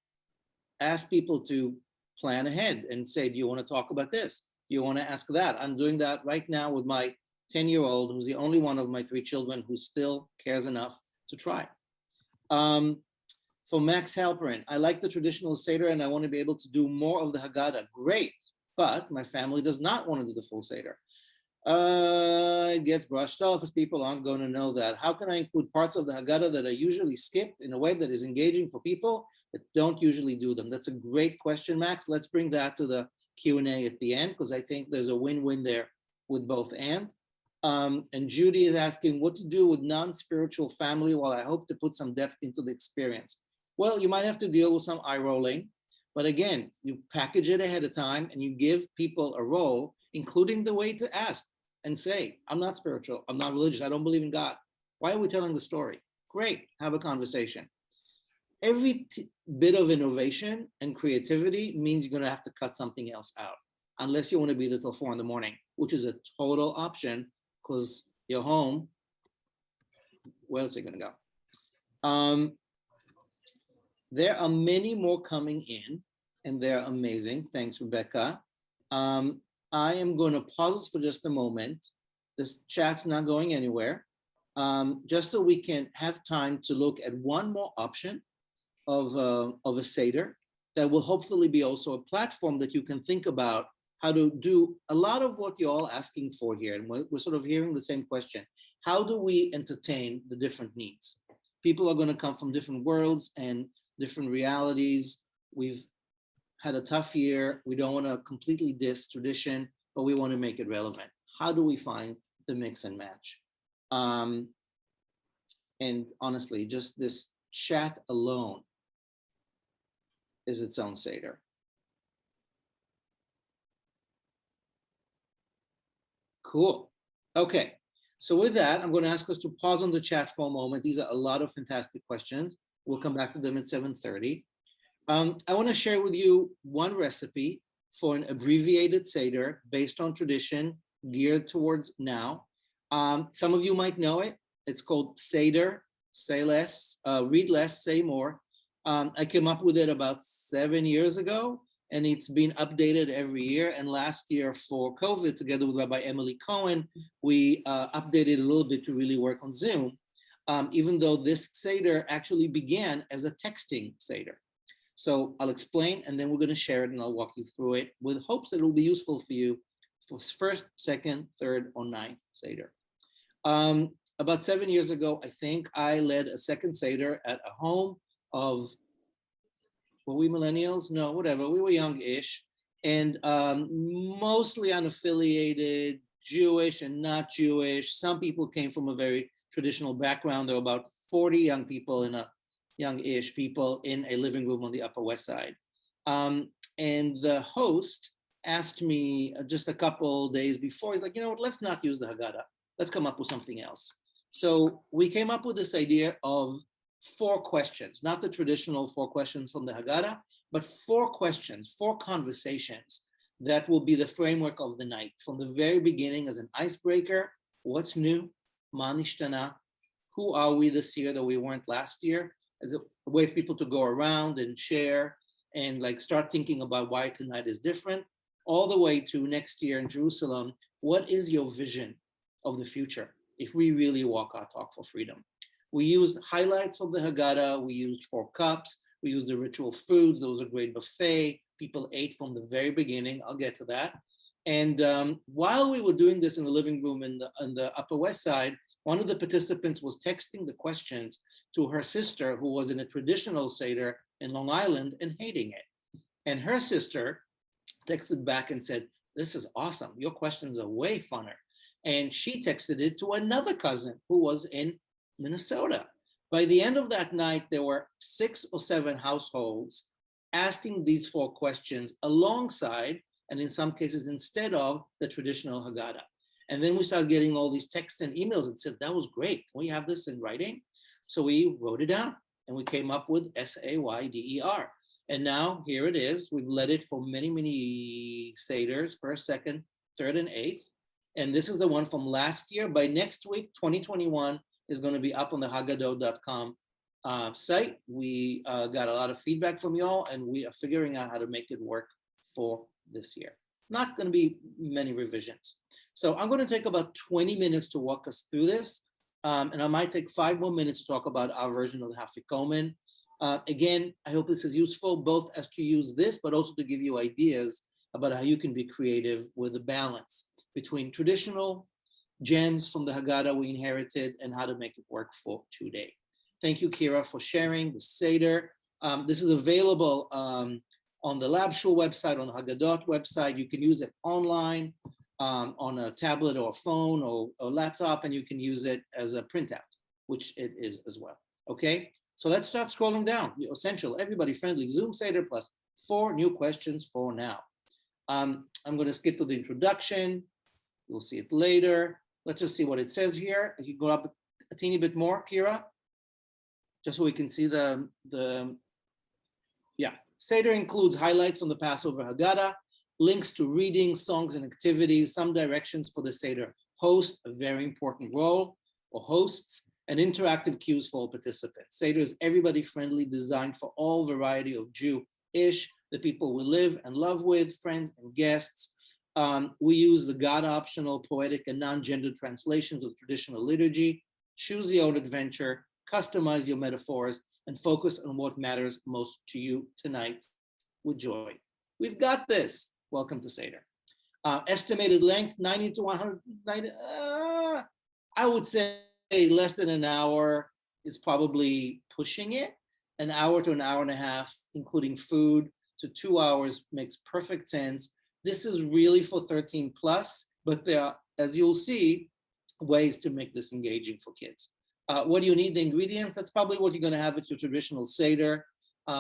Ask people to plan ahead and say, do you want to talk about this? Do you want to ask that? I'm doing that right now with my 10-year-old, who's the only one of my 3 children who still cares enough to try. For Max Halperin, I like the traditional Seder and I want to be able to do more of the Haggadah. Great, but my family does not want to do the full Seder. It gets brushed off as people aren't going to know that. How can I include parts of the Haggadah that are usually skipped in a way that is engaging for people that don't usually do them? That's a great question, Max. Let's bring that to the Q&A at the end, because I think there's a win-win there with both and. And Judy is asking what to do with non-spiritual family while I hope to put some depth into the experience. Well, you might have to deal with some eye rolling, but again, you package it ahead of time and you give people a role, including the way to ask and say, I'm not spiritual, I'm not religious, I don't believe in God. Why are we telling the story? Great, have a conversation. Every bit of innovation and creativity means you're going to have to cut something else out, unless you want to be there till 4 a.m, which is a total option because you're home. Where else are you going to go? There are many more coming in, and they're amazing. Thanks, Rebecca. I am going to pause this for just a moment. This chat's not going anywhere. Just so we can have time to look at one more option of a Seder that will hopefully be also a platform that you can think about how to do a lot of what you're all asking for here. And we're sort of hearing the same question. How do we entertain the different needs? People are going to come from different worlds and different realities. We've had a tough year. We don't want to completely diss tradition, but we want to make it relevant. How do we find the mix and match? And honestly, just this chat alone is its own Seder. Cool. Okay. So with that, I'm going to ask us to pause on the chat for a moment. These are a lot of fantastic questions. We'll come back to them at 7:30. I want to share with you one recipe for an abbreviated Seder based on tradition, geared towards now. Some of you might know it. It's called Seder, say less, read less, say more. I came up with it about 7 years ago, and it's been updated every year. And last year for COVID, together with Rabbi Emily Cohen, we updated a little bit to really work on Zoom, even though this Seder actually began as a texting Seder. So I'll explain, and then we're going to share it, and I'll walk you through it with hopes that it will be useful for you for first, second, third, or ninth Seder. About 7 years ago, I think, I led a second Seder at a home of, were we millennials? No, whatever, we were young-ish, and mostly unaffiliated, Jewish and not Jewish. Some people came from a very traditional background. There were about 40 young people in a young-ish people in a living room on the Upper West Side. And the host asked me just a couple days before, he's like, you know what, let's not use the Haggadah. Let's come up with something else. So we came up with this idea of 4 questions, not the traditional 4 questions from the Haggadah, but 4 questions, 4 conversations that will be the framework of the night. From the very beginning as an icebreaker, what's new, ma nishtana, who are we this year that we weren't last year, as a way for people to go around and share and like start thinking about why tonight is different, all the way to next year in Jerusalem. What is your vision of the future if we really walk our talk for freedom? We used highlights of the Haggadah. We used 4 cups. We used the ritual foods. There was a great buffet. People ate from the very beginning. I'll get to that. And while we were doing this in the living room in the Upper West Side, one of the participants was texting the questions to her sister, who was in a traditional Seder in Long Island and hating it. And her sister texted back and said, this is awesome. Your questions are way funner. And she texted it to another cousin who was in Minnesota. By the end of that night, there were 6 or 7 households asking these 4 questions alongside, and in some cases instead of, the traditional Haggadah. And then we started getting all these texts and emails and said, that was great. Can we have this in writing? So we wrote it down and we came up with SAYDER. And now here it is. We've led it for many, many Seders, first, second, third, and eighth. And this is the one from last year. By next week, 2021 is going to be up on the Haggadot.com site. We got a lot of feedback from y'all, and we are figuring out how to make it work for this year. Not going to be many revisions. So I'm going to take about 20 minutes to walk us through this. And I might take 5 more minutes to talk about our version of the Hafikomen. Again, I hope this is useful, both as to use this, but also to give you ideas about how you can be creative with a balance between traditional gems from the Haggadah we inherited and how to make it work for today. Thank you, Kira, for sharing the Seder. This is available on the Lab Shul website, on the Haggadot website. You can use it online on a tablet or a phone or a laptop, and you can use it as a printout, which it is as well. Okay, So let's start scrolling down. Essential, everybody friendly, Zoom Seder plus 4 new questions for now. I'm going to skip to the introduction. You'll see it later. Let's just see what it says here. If you go up a teeny bit more, Kira, just so we can see yeah. Seder includes highlights from the Passover Haggadah, links to reading, songs, and activities, some directions for the Seder host, a very important role, or hosts, and interactive cues for all participants. Seder is everybody-friendly, designed for all variety of Jewish, the people we live and love with, friends and guests. We use the God-optional, poetic, and non-gendered translations of traditional liturgy. Choose your own adventure, customize your metaphors, and focus on what matters most to you tonight with joy. We've got this. Welcome to Seder. Estimated length, 90 to 190. I would say less than an hour is probably pushing it. An hour to an hour and a half, including food, to 2 hours makes perfect sense. This is really for 13 plus, but there are, as you'll see, ways to make this engaging for kids. What do you need? The ingredients? That's probably what you're going to have at your traditional Seder.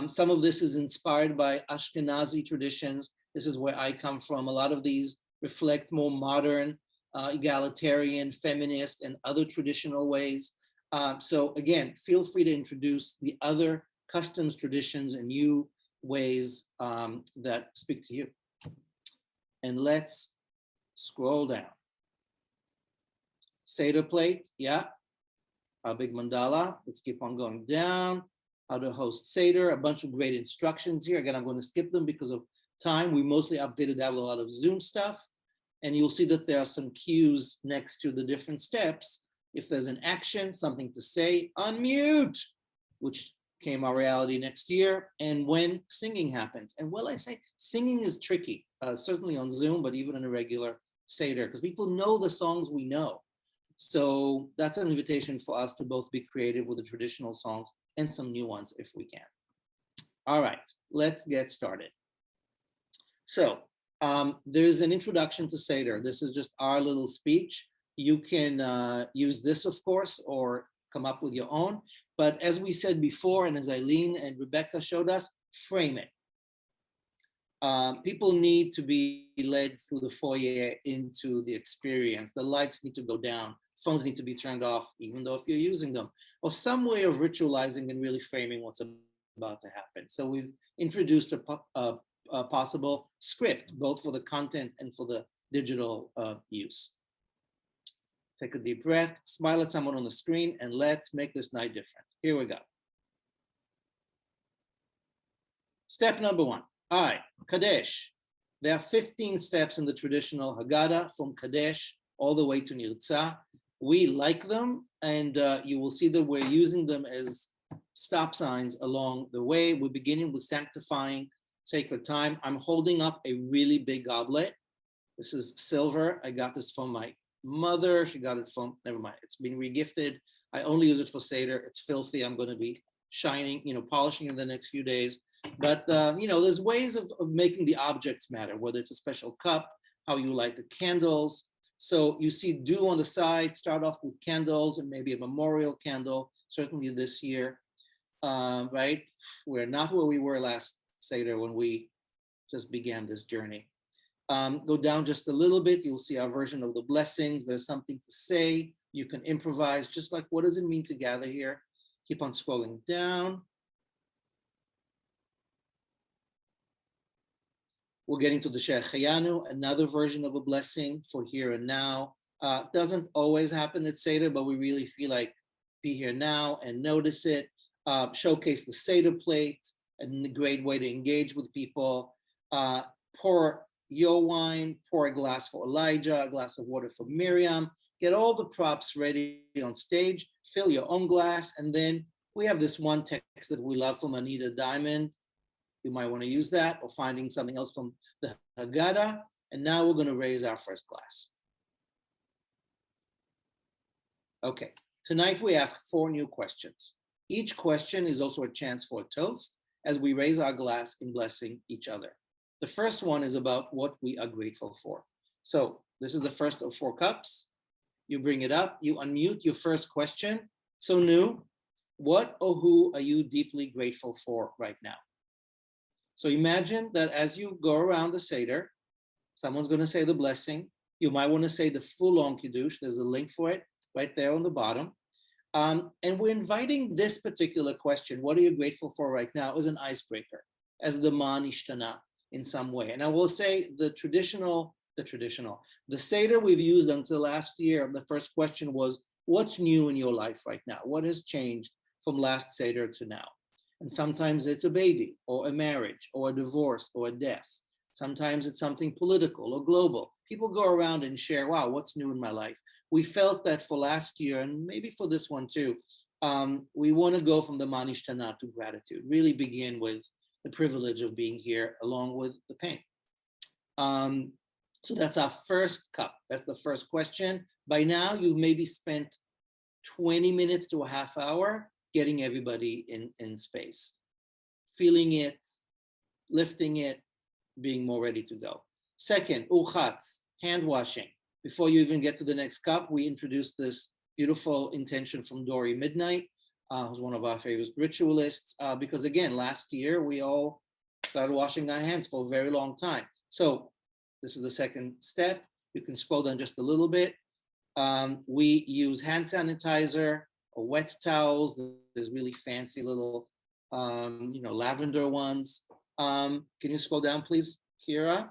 Some of this is inspired by Ashkenazi traditions. This is where I come from. A lot of these reflect more modern, egalitarian, feminist, and other traditional ways. So again, feel free to introduce the other customs, traditions, and new ways that speak to you. And let's scroll down. Seder plate, yeah. Our big mandala. Let's keep on going down. How to host Seder, a bunch of great instructions here. Again, I'm going to skip them because of time. We mostly updated that with a lot of Zoom stuff. And you'll see that there are some cues next to the different steps. If there's an action, something to say, unmute, which came our reality next year, and when singing happens. And well, I say singing is tricky, certainly on Zoom, but even in a regular Seder, because people know the songs we know. So that's an invitation for us to both be creative with the traditional songs and some new ones if we can. All right, let's get started. So there's an introduction to Seder. This is just our little speech. You can use this, of course, or come up with your own. But as we said before, and as Eileen and Rebecca showed us, frame it. People need to be led through the foyer into the experience. The lights need to go down. Phones need to be turned off, even though if you're using them, or some way of ritualizing and really framing what's about to happen. So we've introduced a possible script, both for the content and for the digital use. Take a deep breath, smile at someone on the screen, and let's make this night different. Here we go. Step number 1. All right, Kadesh. There are 15 steps in the traditional Haggadah, from Kadesh all the way to Nirtzah. We like them, and you will see that we're using them as stop signs along the way. We're beginning with sanctifying sacred time. I'm holding up a really big goblet. This is silver. I got this from my mother. She got it from, never mind, it's been regifted. I only use it for Seder. It's filthy. I'm going to be shining, polishing in the next few days. But, there's ways of making the objects matter, whether it's a special cup, how you light the candles. So you see dew on the side, start off with candles and maybe a memorial candle, certainly this year, right? We're not where we were last Seder when we just began this journey. Go down just a little bit, you'll see our version of the blessings. There's something to say. You can improvise, just like, what does it mean to gather here? Keep on scrolling down. We're getting to the Shehecheyanu, another version of a blessing for here and now. Doesn't always happen at Seder, but we really feel like be here now and notice it. Showcase the Seder plate, and a great way to engage with people. Pour your wine, pour a glass for Elijah, a glass of water for Miriam. Get all the props ready on stage, fill your own glass, and then we have this one text that we love from Anita Diamond. You might want to use that, or finding something else from the Haggadah. And now we're going to raise our first glass. Okay, tonight we ask 4 new questions. Each question is also a chance for a toast as we raise our glass in blessing each other. The first one is about what we are grateful for. So this is the first of 4 cups. You bring it up, you unmute your first question. So new, What or who are you deeply grateful for right now? So imagine that as you go around the Seder, someone's going to say the blessing. You might want to say the full-on Kiddush. There's a link for it right there on the bottom. And we're inviting this particular question, what are you grateful for right now, as an icebreaker, as the man ishtana in some way. And I will say the Seder we've used until last year, the first question was, what's new in your life right now? What has changed from last Seder to now? And sometimes it's a baby, or a marriage, or a divorce, or a death. Sometimes it's something political or global. People go around and share, wow, what's new in my life? We felt that for last year, and maybe for this one too, we want to go from the manishtana to gratitude, really begin with the privilege of being here along with the pain. So that's our first cup. That's the first question. By now, you've maybe spent 20 minutes to a half hour getting everybody in space, feeling it, lifting it, being more ready to go. Second, uchatz, hand washing. Before you even get to the next cup, we introduced this beautiful intention from Dory Midnight, who's one of our favorite ritualists, because again, last year, we all started washing our hands for a very long time. So this is the second step. You can scroll down just a little bit. We use hand sanitizer or wet towels. There's really fancy little, lavender ones. Can you scroll down, please, Kira?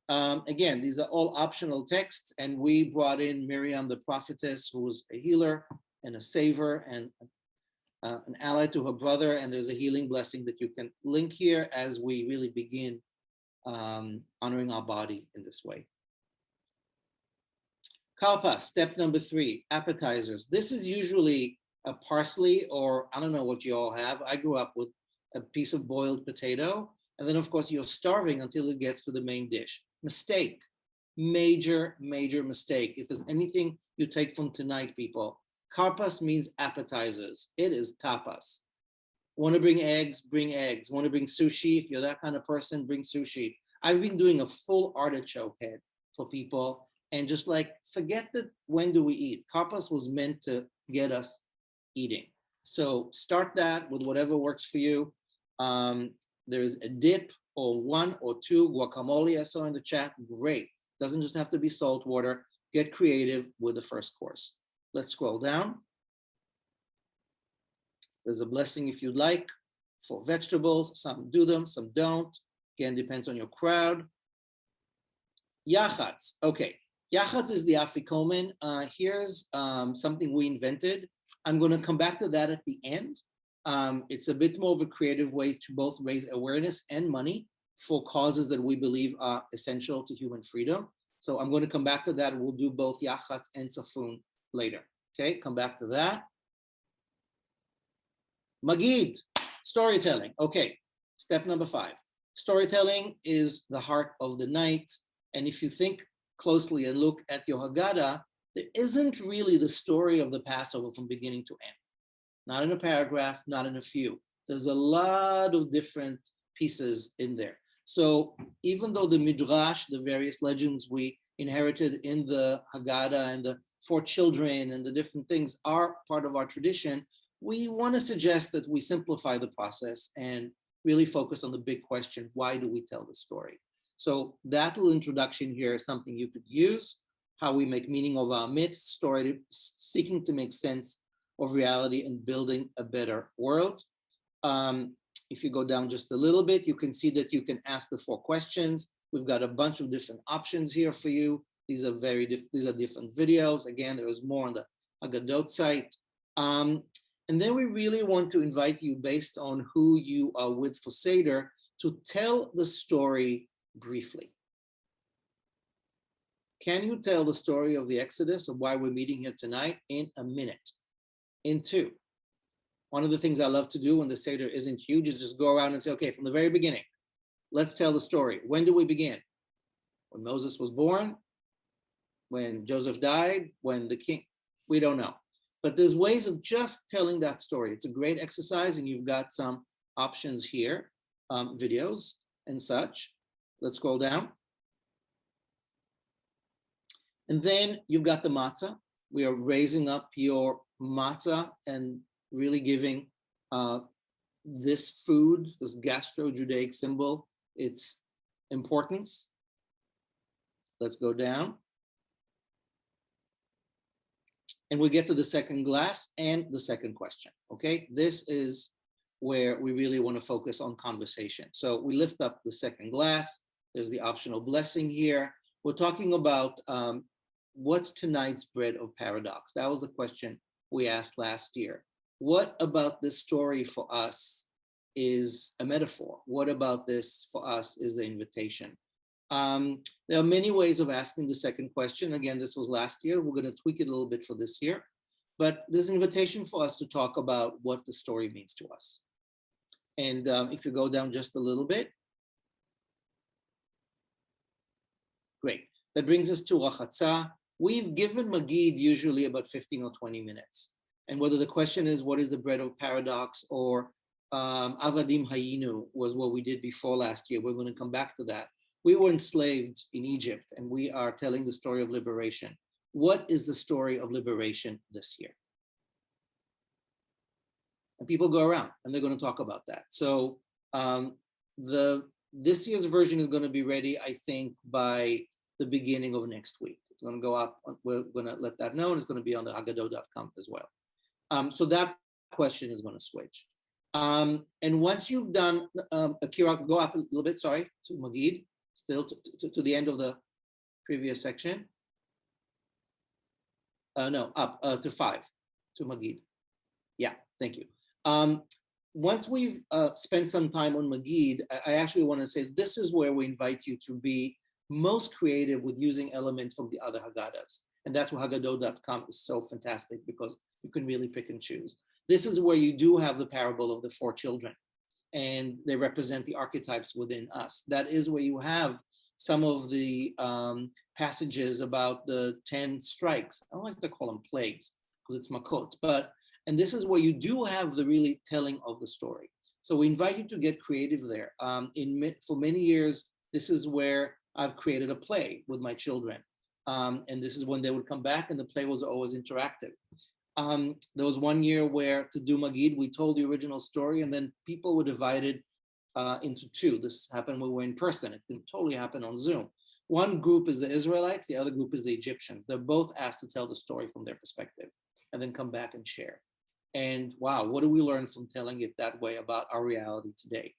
Again, these are all optional texts, and we brought in Miriam, the prophetess, who was a healer and a saver and an ally to her brother, and there's a healing blessing that you can link here as we really begin honoring our body in this way. Kalpa, step number 3, appetizers. This is usually a parsley, or I don't know what you all have. I grew up with a piece of boiled potato, and then of course you're starving until it gets to the main dish. Mistake, major mistake. If there's anything you take from tonight, people, karpas means appetizers. It is tapas. Want to bring eggs, bring eggs. Want to bring sushi, if you're that kind of person, bring sushi. I've been doing a full artichoke head for people, and just like, forget that when do we eat. Karpas was meant to get us eating. So start that with whatever works for you. There's a dip or 1 or 2 guacamole I saw in the chat. Great. Doesn't just have to be salt water. Get creative with the first course. Let's scroll down. There's a blessing if you'd like for vegetables. Some do them, some don't. Again, depends on your crowd. Yachatz. Okay. Yachatz is the afikomen. Here's something we invented. I'm going to come back to that at the end. It's a bit more of a creative way to both raise awareness and money for causes that we believe are essential to human freedom. So I'm going to come back to that. We'll do both Yachatz and Safun later. Okay, come back to that. Magid, storytelling. Okay, step number 5. Storytelling is the heart of the night. And if you think closely and look at your Haggadah, there isn't really the story of the Passover from beginning to end. Not in a paragraph, not in a few. There's a lot of different pieces in there. So even though the Midrash, the various legends we inherited in the Haggadah and the 4 children and the different things are part of our tradition, we want to suggest that we simplify the process and really focus on the big question, why do we tell the story? So that little introduction here is something you could use, how we make meaning of our myths, story, seeking to make sense of reality and building a better world. If you go down just a little bit, you can see that you can ask the 4 questions. We've got a bunch of different options here for you. These are different videos. Again, there is more on the Haggadot site. And then we really want to invite you, based on who you are with for Seder, to tell the story briefly. Can you tell the story of the Exodus, of why we're meeting here tonight, in a minute? In 2. One of the things I love to do when the Seder isn't huge is just go around and say, okay, from the very beginning, let's tell the story. When do we begin? When Moses was born? When Joseph died? When the king? We don't know. But there's ways of just telling that story. It's a great exercise, and you've got some options here, videos and such. Let's scroll down. And then you've got the matzah. We are raising up your matzah and really giving this food, this gastro-Judaic symbol, its importance. Let's go down. And we'll get to the second glass and the second question, okay? This is where we really want to focus on conversation. So we lift up the second glass. There's the optional blessing here. We're talking about what's tonight's bread of paradox? That was the question we asked last year. What about this story for us is a metaphor? What about this for us is the invitation? There are many ways of asking the second question. Again, this was last year. We're going to tweak it a little bit for this year. But there's an invitation for us to talk about what the story means to us. And if you go down just a little bit. Great. That brings us to Rachatzah. We've given Magid usually about 15 or 20 minutes. And whether the question is, what is the bread of paradox, or Avadim Hayinu was what we did before last year. We're going to come back to that. We were enslaved in Egypt, and we are telling the story of liberation. What is the story of liberation this year? And people go around, and they're going to talk about that. So this year's version is going to be ready, I think, by the beginning of next week. It's going to go up. We're going to let that know, and it's going to be on the Haggadot.com as well. So that question is going to switch. And once you've done, Akira, go up a little bit, sorry, to Magid, still to the end of the previous section. No, up to 5, to Magid. Yeah, thank you. Once we've spent some time on Magid, I actually want to say this is where we invite you to be most creative with using elements from the other Haggadahs. And that's why Haggadah.com is so fantastic, because you can really pick and choose. This is where you do have the parable of the 4 children, and they represent the archetypes within us. That is where you have some of the passages about the 10 strikes. I don't like to call them plagues because it's makot, and this is where you do have the really telling of the story. So we invite you to get creative there. For many years, this is where I've created a play with my children. And this is when they would come back, and the play was always interactive. There was one year where, to do Magid, we told the original story, and then people were divided into 2. This happened when we were in person. It can totally happen on Zoom. One group is the Israelites, the other group is the Egyptians. They're both asked to tell the story from their perspective and then come back and share. And wow, what do we learn from telling it that way about our reality today?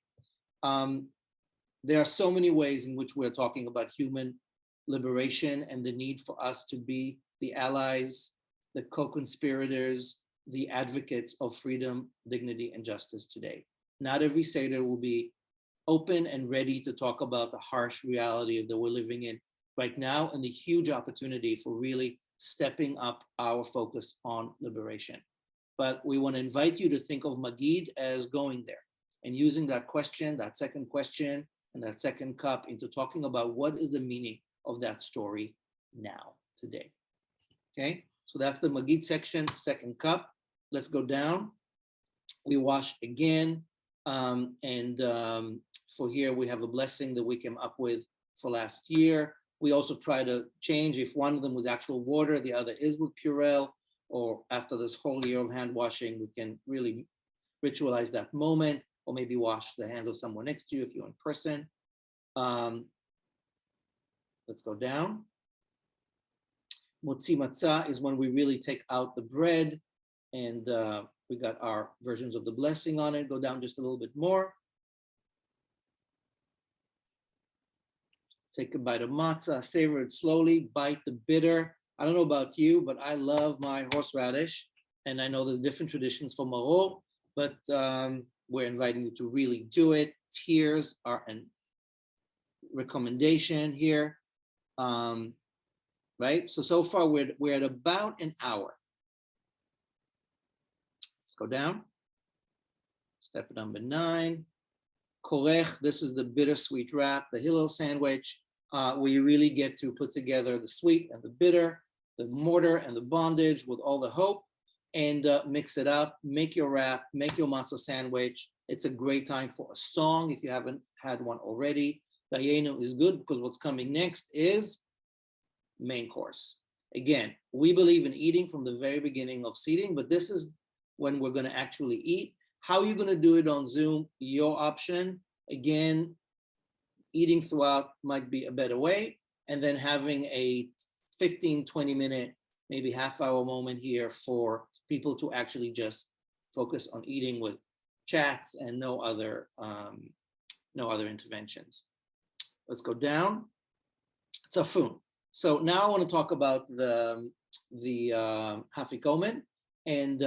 There are so many ways in which we're talking about human liberation and the need for us to be the allies, the co-conspirators, the advocates of freedom, dignity, and justice today. Not every Seder will be open and ready to talk about the harsh reality that we're living in right now, and the huge opportunity for really stepping up our focus on liberation. But we want to invite you to think of Magid as going there and using that question, that second question, and that second cup into talking about what is the meaning of that story now, today. Okay, so that's the Magid section, second cup. Let's go down. We wash again. For here, we have a blessing that we came up with for last year. We also try to change if one of them was actual water, the other is with Purell, or after this whole year of hand washing, we can really ritualize that moment, or maybe wash the hands of someone next to you if you're in person. Let's go down. Motzi matzah is when we really take out the bread, and we got our versions of the blessing on it. Go down just a little bit more. Take a bite of matzah, savor it slowly, bite the bitter. I don't know about you, but I love my horseradish, and I know there's different traditions for maror, but we're inviting you to really do it. Tears are a recommendation here, right? So far we're at about an hour. Let's go down. Step number 9. Korech, this is the bittersweet wrap, the Hillel sandwich, where you really get to put together the sweet and the bitter, the mortar and the bondage with all the hope, and mix it up, make your wrap, make your matzah sandwich. It's a great time for a song if you haven't had one already. Dayenu is good because what's coming next is main course. Again, we believe in eating from the very beginning of seating, but this is when we're going to actually eat. How you're going to do it on Zoom, your option. Again, eating throughout might be a better way, and then having a 15, 20-minute, maybe half-hour moment here for people to actually just focus on eating with chats and no other interventions. Let's go down. Tzafun. So now I want to talk about the Hafikomen, and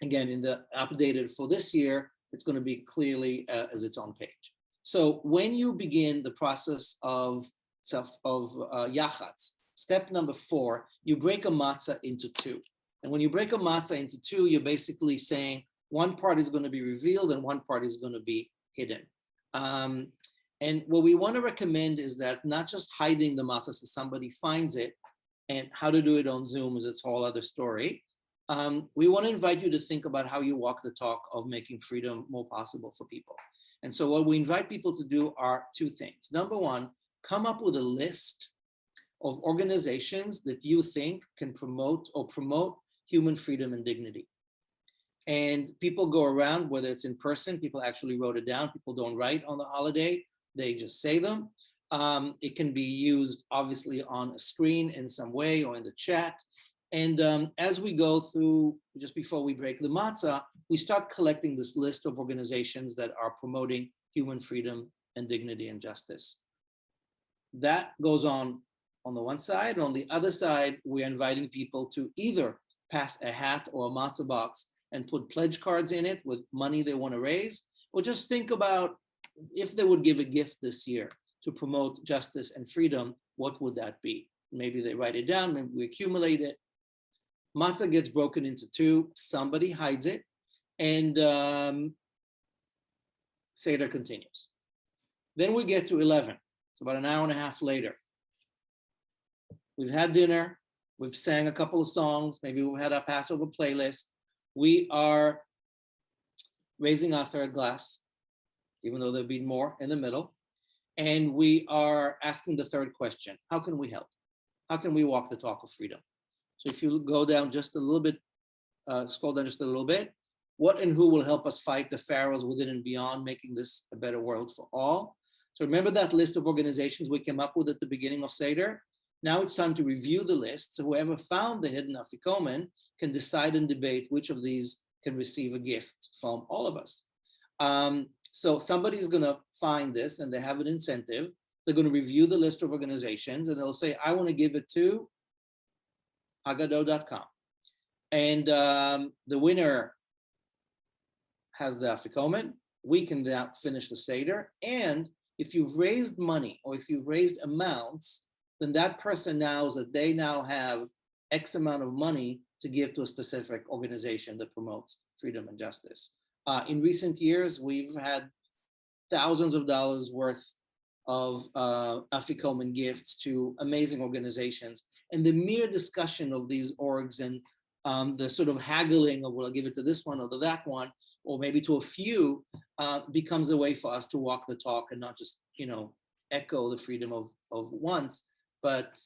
again, in the updated for this year, it's going to be clearly as its own page. So when you begin the process of yachatz, step number 4, you break a matzah into 2. And when you break a matzah into 2, you're basically saying one part is going to be revealed and one part is going to be hidden. And what we want to recommend is that not just hiding the matzah so somebody finds it, and how to do it on Zoom is its whole other story. We want to invite you to think about how you walk the talk of making freedom more possible for people. And so what we invite people to do are 2 things. Number 1, come up with a list of organizations that you think can promote human freedom and dignity. And people go around, whether it's in person, people actually wrote it down. People don't write on the holiday, they just say them. It can be used obviously on a screen in some way or in the chat. And as we go through, just before we break the matzah, we start collecting this list of organizations that are promoting human freedom and dignity and justice. That goes on the one side. On the other side, we're inviting people to either pass a hat or a matzah box and put pledge cards in it with money they want to raise, or just think about if they would give a gift this year to promote justice and freedom, what would that be? Maybe they write it down, maybe we accumulate it. Matzah gets broken into 2, somebody hides it, and Seder continues. Then we get to 11, it's about an hour and a half later. We've had dinner, we've sang a couple of songs, maybe we've had our Passover playlist. We are raising our 3rd glass, even though there'll be more in the middle. And we are asking the 3rd question, how can we help? How can we walk the talk of freedom? So if you go down just a little bit, scroll down just a little bit, what and who will help us fight the pharaohs within and beyond, making this a better world for all? So remember that list of organizations we came up with at the beginning of Seder? Now it's time to review the list. So whoever found the hidden afikomen can decide and debate which of these can receive a gift from all of us. So somebody's going to find this and they have an incentive. They're going to review the list of organizations and they'll say, I want to give it to Haggadot.com. And the winner has the afikomen. We can now finish the Seder. And if you've raised money or if you've raised amounts, then that person knows that they now have X amount of money to give to a specific organization that promotes freedom and justice. In recent years, we've had thousands of dollars worth of afikomen gifts to amazing organizations. And the mere discussion of these orgs and the sort of haggling of, well, I'll give it to this one or to that one, or maybe to a few, becomes a way for us to walk the talk and not just, echo the freedom of once, but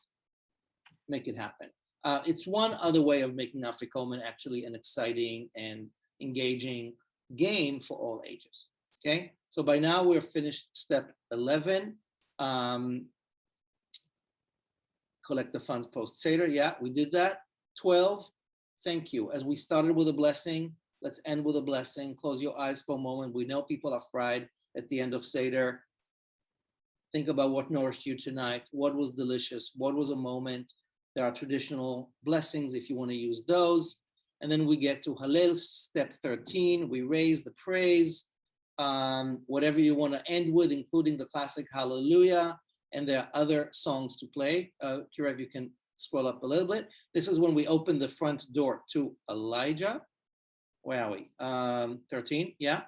make it happen. It's one other way of making afikomen actually an exciting and engaging game for all ages. Okay, so by now we're finished step 11. Collect the funds post Seder. Yeah, we did that. 12, thank you. As we started with a blessing, let's end with a blessing. Close your eyes for a moment. We know people are fried at the end of Seder. Think about what nourished you tonight. What was delicious? What was a moment? There are traditional blessings if you want to use those. And then we get to Hallel, step 13. We raise the praise. Whatever you want to end with, including the classic Hallelujah. And there are other songs to play. Kirev, you can scroll up a little bit. This is when we open the front door to Elijah. Where are we? 13, yeah.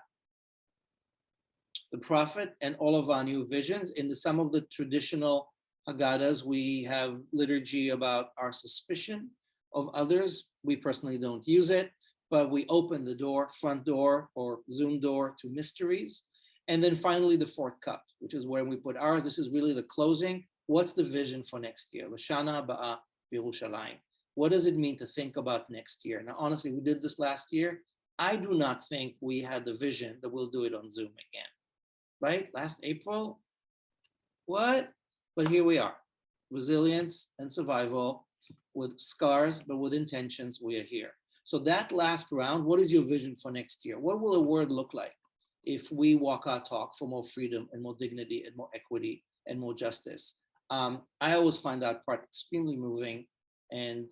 The prophet and all of our new visions. In some of the traditional Haggadahs, we have liturgy about our suspicion of others. We personally don't use it, but we open the door, front door or Zoom door to mysteries. And then finally, the 4th cup, which is where we put ours. This is really the closing. What's the vision for next year? L'shana ha'ba'ah Yerushalayim. What does it mean to think about next year? Now, honestly, we did this last year. I do not think we had the vision that we'll do it on Zoom again, right? Last April, what? But here we are, resilience and survival with scars, but with intentions, we are here. So that last round, what is your vision for next year? What will a world look like if we walk our talk for more freedom and more dignity and more equity and more justice? I always find that part extremely moving and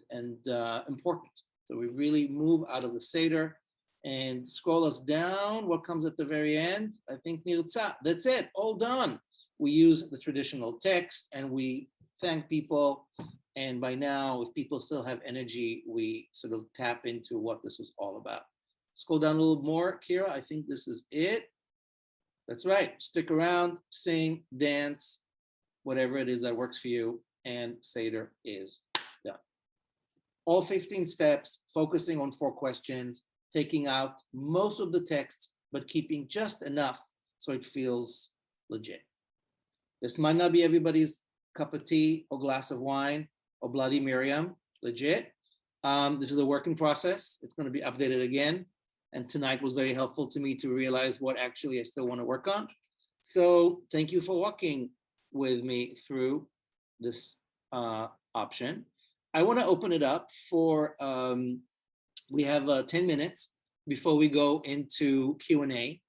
important. So we really move out of the Seder and scroll us down. What comes at the very end? I think Nirtzah. That's it, all done. We use the traditional text and we thank people. And by now, if people still have energy, we sort of tap into what this was all about. Scroll down a little more, Kira. I think this is it. That's right. Stick around, sing, dance, whatever it is that works for you. And Seder is done. All 15 steps, focusing on 4 questions, taking out most of the texts, but keeping just enough so it feels legit. This might not be everybody's cup of tea or glass of wine or Bloody Miriam, legit. This is a working process. It's going to be updated again. And tonight was very helpful to me to realize what actually I still want to work on. So thank you for walking with me through this option. I want to open it up for, we have 10 minutes before we go into Q&A.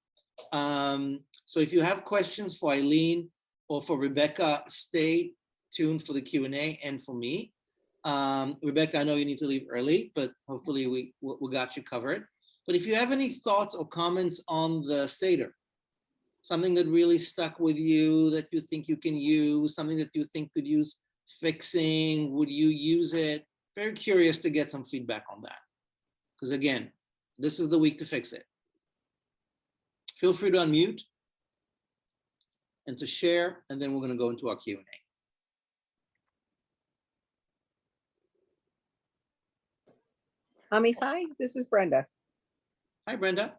So if you have questions for Eileen or for Rebecca, stay tuned for the Q&A and for me. Rebecca, I know you need to leave early, but hopefully we got you covered. But if you have any thoughts or comments on the Seder, something that really stuck with you that you think you can use, something that you think could use fixing, would you use it? Very curious to get some feedback on that. Because again, this is the week to fix it. Feel free to unmute and to share, and then we're going to go into our Q&A. Amichai, this is Brenda. Hi, Brenda.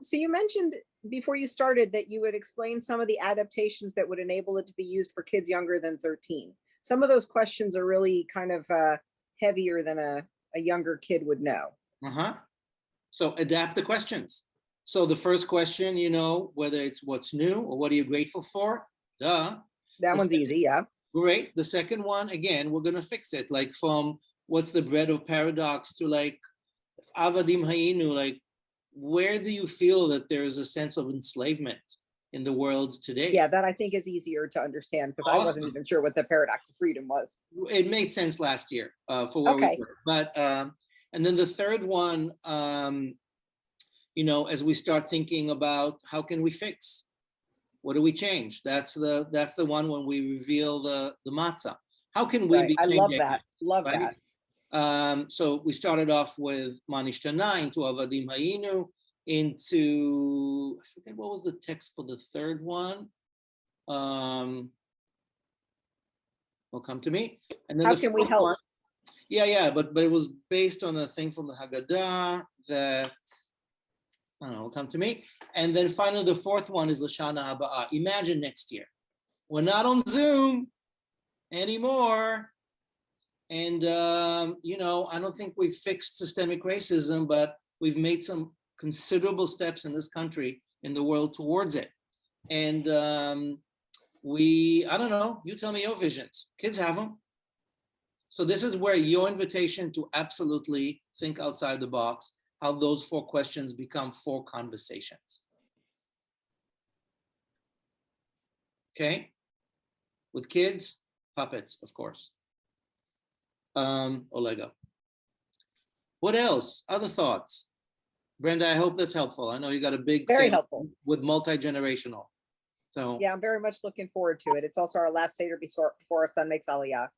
So you mentioned before you started that you would explain some of the adaptations that would enable it to be used for kids younger than 13. Some of those questions are really kind of heavier than a younger kid would know. So adapt the questions. So the first question, you know, whether it's what's new or what are you grateful for? Duh. That one's easy, yeah. Great. The second one, again, we're going to fix it. Like from what's the bread of paradox to like Avadim Hayinu, like where do you feel that there is a sense of enslavement in the world today? Yeah, that I think is easier to understand because I wasn't even sure what the paradox of freedom was. It made sense last year for where we were. But and then the third one, you know, as we start thinking about how can we fix, what do we change? That's the one when we reveal the matzah. How can we be changing? I love that. Love that. So we started off with Manishtana into Avadim Hayinu, into, I forget what was the text for the third one. Will come to me. And then how can we help? One, yeah, but it was based on a thing from the Haggadah that, I don't know, will come to me. And then finally, the fourth one is Lashana Haba'ah. Imagine next year. We're not on Zoom anymore. And, you know, I don't think we've fixed systemic racism, but we've made some considerable steps in this country, in the world towards it. And I don't know, you tell me your visions. Kids have them. So this is where your invitation to absolutely think outside the box, how those 4 questions become 4 conversations. Okay? With kids, puppets, of course. Or Lego. What else? Other thoughts? Brenda, I hope that's helpful. I know you got a big very helpful with multi-generational. So yeah, I'm very much looking forward to it. It's also our last Seder before our son makes Aliyah.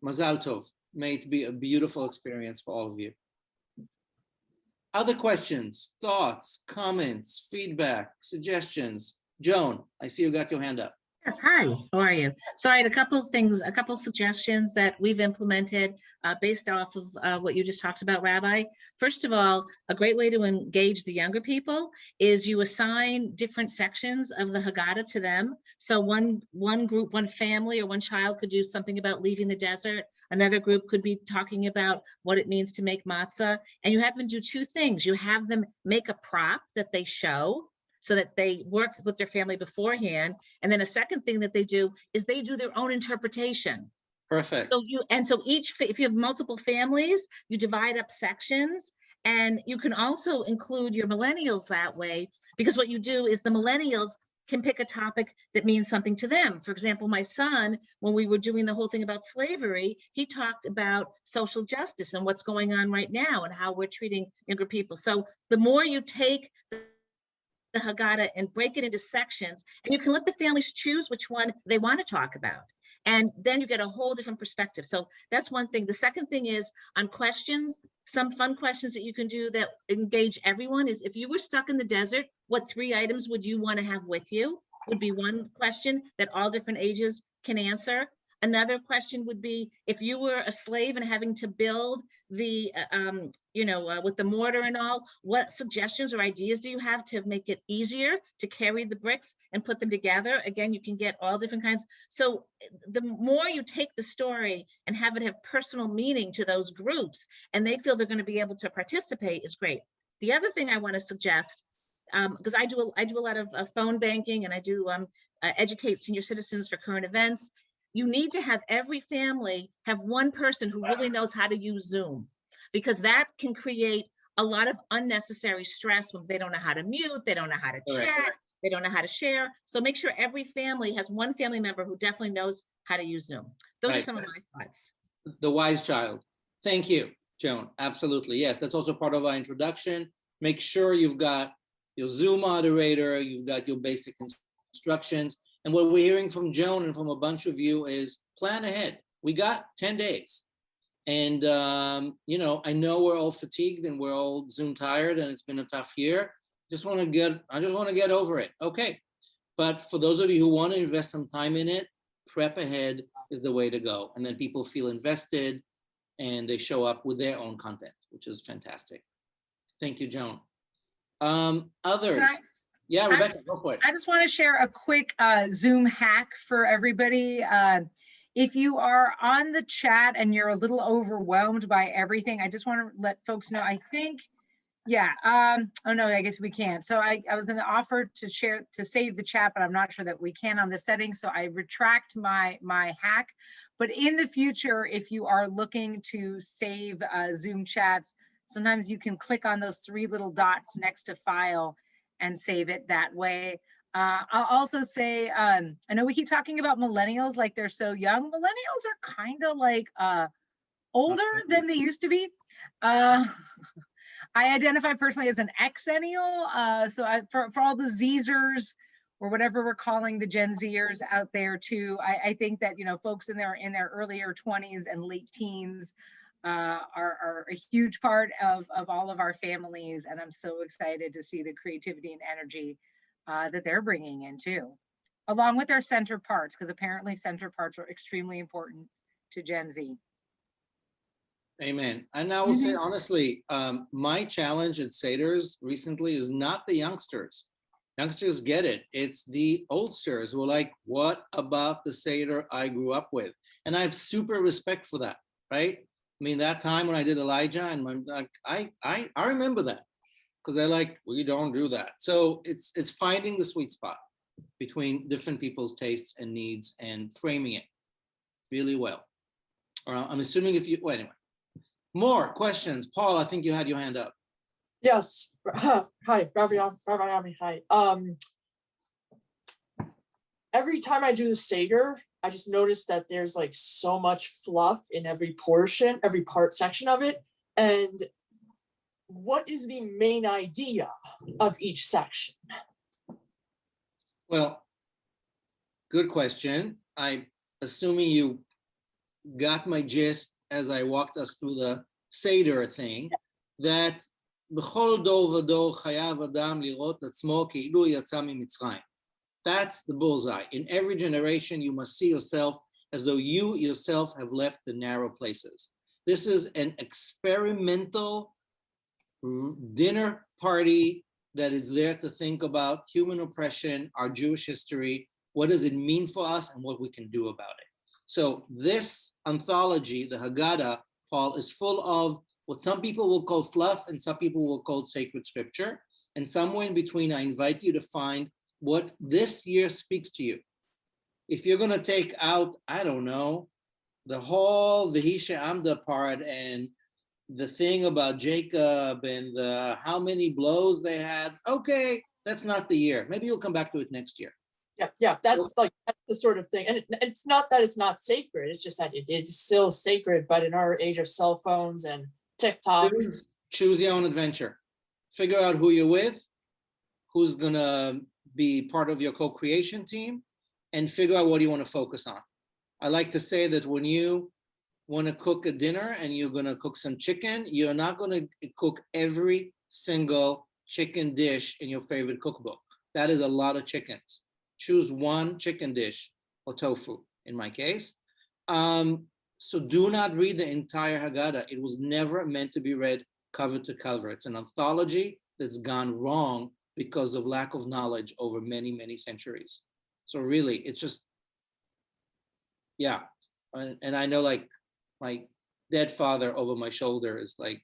Mazal Tov. May it be a beautiful experience for all of you. Other questions, thoughts, comments, feedback, suggestions? Joan, I see you got your hand up. Yes, hi, how are you? So I had a couple of things, a couple of suggestions that we've implemented based off of what you just talked about, Rabbi. First of all, a great way to engage the younger people is you assign different sections of the Haggadah to them. So one group, one family or one child could do something about leaving the desert. Another group could be talking about what it means to make matzah. And you have them do two things. You have them make a prop that they show so that they work with their family beforehand. And then a second thing that they do is they do their own interpretation. Perfect. So each, if you have multiple families, you divide up sections, and you can also include your millennials that way, because what you do is the millennials can pick a topic that means something to them. For example, my son, when we were doing the whole thing about slavery, he talked about social justice and what's going on right now and how we're treating younger people. So the more you take the Haggadah and break it into sections, and you can let the families choose which one they want to talk about. And then you get a whole different perspective. So that's one thing. The second thing is on questions, some fun questions that you can do that engage everyone is, if you were stuck in the desert, what 3 items would you want to have with you? Would be one question that all different ages can answer. Another question would be, if you were a slave and having to build the, with the mortar and all, what suggestions or ideas do you have to make it easier to carry the bricks and put them together? Again, you can get all different kinds. So the more you take the story and have it have personal meaning to those groups, and they feel they're going to be able to participate, is great. The other thing I want to suggest, because I do a lot of phone banking, and I do educate senior citizens for current events. You need to have every family have one person who really knows how to use Zoom, because that can create a lot of unnecessary stress when they don't know how to mute, they don't know how to chat, they don't know how to share. So make sure every family has one family member who definitely knows how to use Zoom. Those are some of my thoughts. The wise child. Thank you, Joan. Absolutely. Yes, that's also part of our introduction. Make sure you've got your Zoom moderator, you've got your basic instructions. And what we're hearing from Joan and from a bunch of you is plan ahead. We got 10 days. And, I know we're all fatigued and we're all Zoom tired and it's been a tough year. I just want to get over it. Okay. But for those of you who want to invest some time in it, prep ahead is the way to go. And then people feel invested and they show up with their own content, which is fantastic. Thank you, Joan. Others. Yeah, Rebecca, go for it. I just want to share a quick Zoom hack for everybody. If you are on the chat and you're a little overwhelmed by everything, I just want to let folks know, I think, oh no, I guess we can't. So I was going to offer to save the chat, but I'm not sure that we can on the settings. So I retract my hack. But in the future, if you are looking to save Zoom chats, sometimes you can click on those 3 little dots next to file and save it that way. I'll also say, I know we keep talking about millennials like they're so young. Millennials are kind of like older than they used to be. I identify personally as an Xennial. So for all the Zers or whatever we're calling the Gen Zers out there too, I think that, folks in their earlier 20s and late teens are a huge part of all of our families, and I'm so excited to see the creativity and energy that they're bringing in too, along with their center parts, because apparently center parts are extremely important to Gen Z. Amen. And I will say honestly, my challenge at Seder's recently is not the youngsters. Youngsters get it. It's the oldsters who are like, what about the Seder I grew up with? And I have super respect for that, right? I mean, that time when I did Elijah, and I remember that, because they're like, we don't do that. So it's finding the sweet spot between different people's tastes and needs and framing it really well. I'm assuming anyway. More questions. Paul, I think you had your hand up. Yes. Hi, Rabbi Amichai. Every time I do the Seder, I just noticed that there's like so much fluff in every part section of it. And what is the main idea of each section? Well, good question. I'm assuming you got my gist as I walked us through the Seder thing, that בכל דור ודור חייב אדם לראות עצמו כאילו יצא ממצרים. That's the bullseye. In every generation, you must see yourself as though you yourself have left the narrow places. This is an experimental dinner party that is there to think about human oppression, our Jewish history, what does it mean for us, and what we can do about it. So this anthology, the Haggadah, Paul, is full of what some people will call fluff and some people will call sacred scripture. And somewhere in between, I invite you to find what this year speaks to you. If you're going to take out, I don't know, the whole V'hi She'amda part and the thing about Jacob and the how many blows they had, okay, that's not the year. Maybe you'll come back to it next year. Yeah, that's the sort of thing. And it's not that it's not sacred, it's just that it's still sacred, but in our age of cell phones and TikTok. Choose your own adventure. Figure out who you're with, who's gonna be part of your co-creation team, and figure out what you want to focus on. I like to say that when you want to cook a dinner and you're going to cook some chicken, you're not going to cook every single chicken dish in your favorite cookbook. That is a lot of chickens. Choose one chicken dish, or tofu in my case. So do not read the entire Haggadah. It was never meant to be read cover to cover. It's an anthology that's gone wrong because of lack of knowledge over many, many centuries. So really, it's just, yeah. And I know, like, my dead father over my shoulder is like,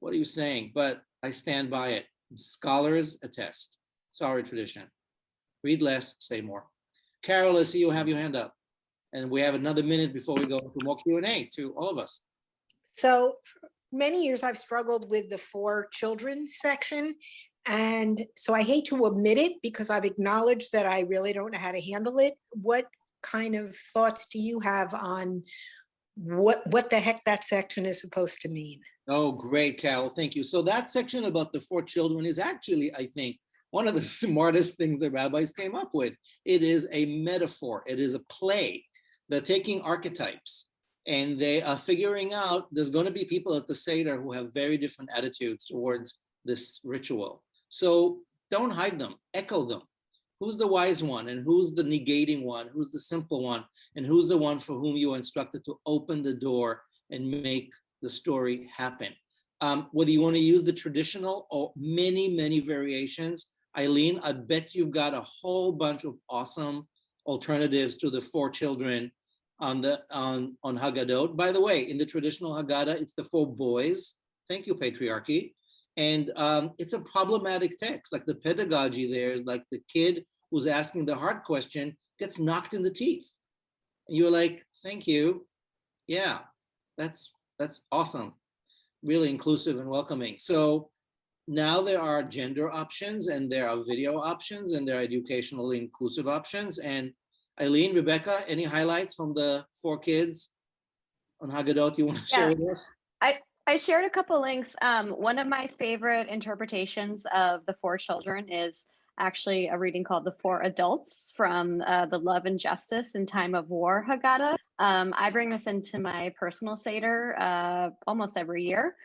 what are you saying? But I stand by it. Scholars attest. It's our tradition. Read less, say more. Carol, I see you have your hand up. And we have another minute before we go into more Q&A to all of us. So for many years I've struggled with the 4 children section. And so I hate to omit it because I've acknowledged that I really don't know how to handle it. What kind of thoughts do you have on what the heck that section is supposed to mean? Oh, great, Carol. Thank you. So that section about the 4 children is actually, I think, one of the smartest things the rabbis came up with. It is a metaphor. It is a play. They're taking archetypes and they are figuring out there's going to be people at the Seder who have very different attitudes towards this ritual. So don't hide them, echo them. Who's the wise one and who's the negating one? Who's the simple one? And who's the one for whom you are instructed to open the door and make the story happen? Whether you want to use the traditional or many, many variations, Eileen, I bet you've got a whole bunch of awesome alternatives to the 4 children on Haggadot. By the way, in the traditional Haggadah, it's the 4 boys. Thank you, patriarchy. And it's a problematic text. Like the pedagogy there is like the kid who's asking the hard question gets knocked in the teeth. And you're like, thank you. Yeah, that's awesome. Really inclusive and welcoming. So now there are gender options and there are video options and there are educationally inclusive options. And Eileen, Rebecca, any highlights from the 4 kids on Haggadot you want to share with us? I shared a couple links. One of my favorite interpretations of the 4 children is actually a reading called The 4 Adults from the Love and Justice in Time of War Haggadah. I bring this into my personal Seder almost every year.